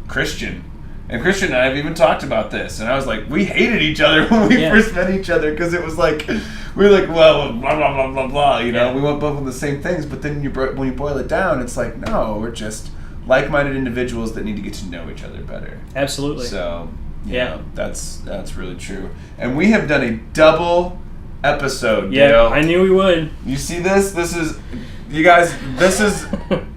Christian. And Christian and I have even talked about this, and I was like, we hated each other when we first met each other because it was like, we were like, well, blah, blah, blah, blah, blah, you know, we want both of the same things, but then when you boil it down, it's like, no, we're just like-minded individuals that need to get to know each other better. Absolutely. So, you know, that's really true. And we have done a double episode, Dale. I knew we would. You see this? This is... You guys, this is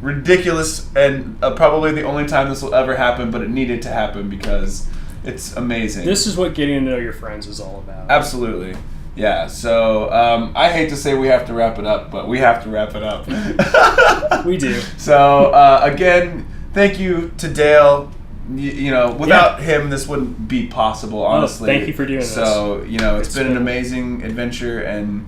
ridiculous and probably the only time this will ever happen, but it needed to happen because it's amazing. This is what getting to know your friends is all about. Absolutely. Yeah, so I hate to say we have to wrap it up, but we have to wrap it up. We do. So, again, thank you to Dale. You know, without him, this wouldn't be possible, honestly. Thank you for doing this. So, you know, it's been an amazing adventure, and,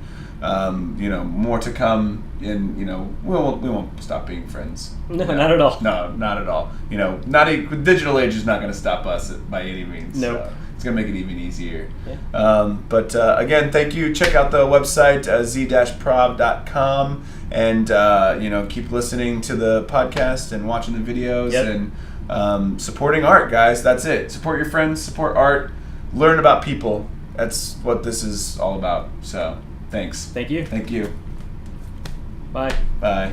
you know, more to come. And, you know, we won't stop being friends. No, not at all. No, not at all. You know, digital age is not going to stop us by any means. Nope. So it's going to make it even easier. Yeah. But again, thank you. Check out the website, z-prov.com, and, you know, keep listening to the podcast and watching the videos and supporting art, guys. That's it. Support your friends, support art, learn about people. That's what this is all about. So, thanks. Thank you. Thank you. Bye. Bye.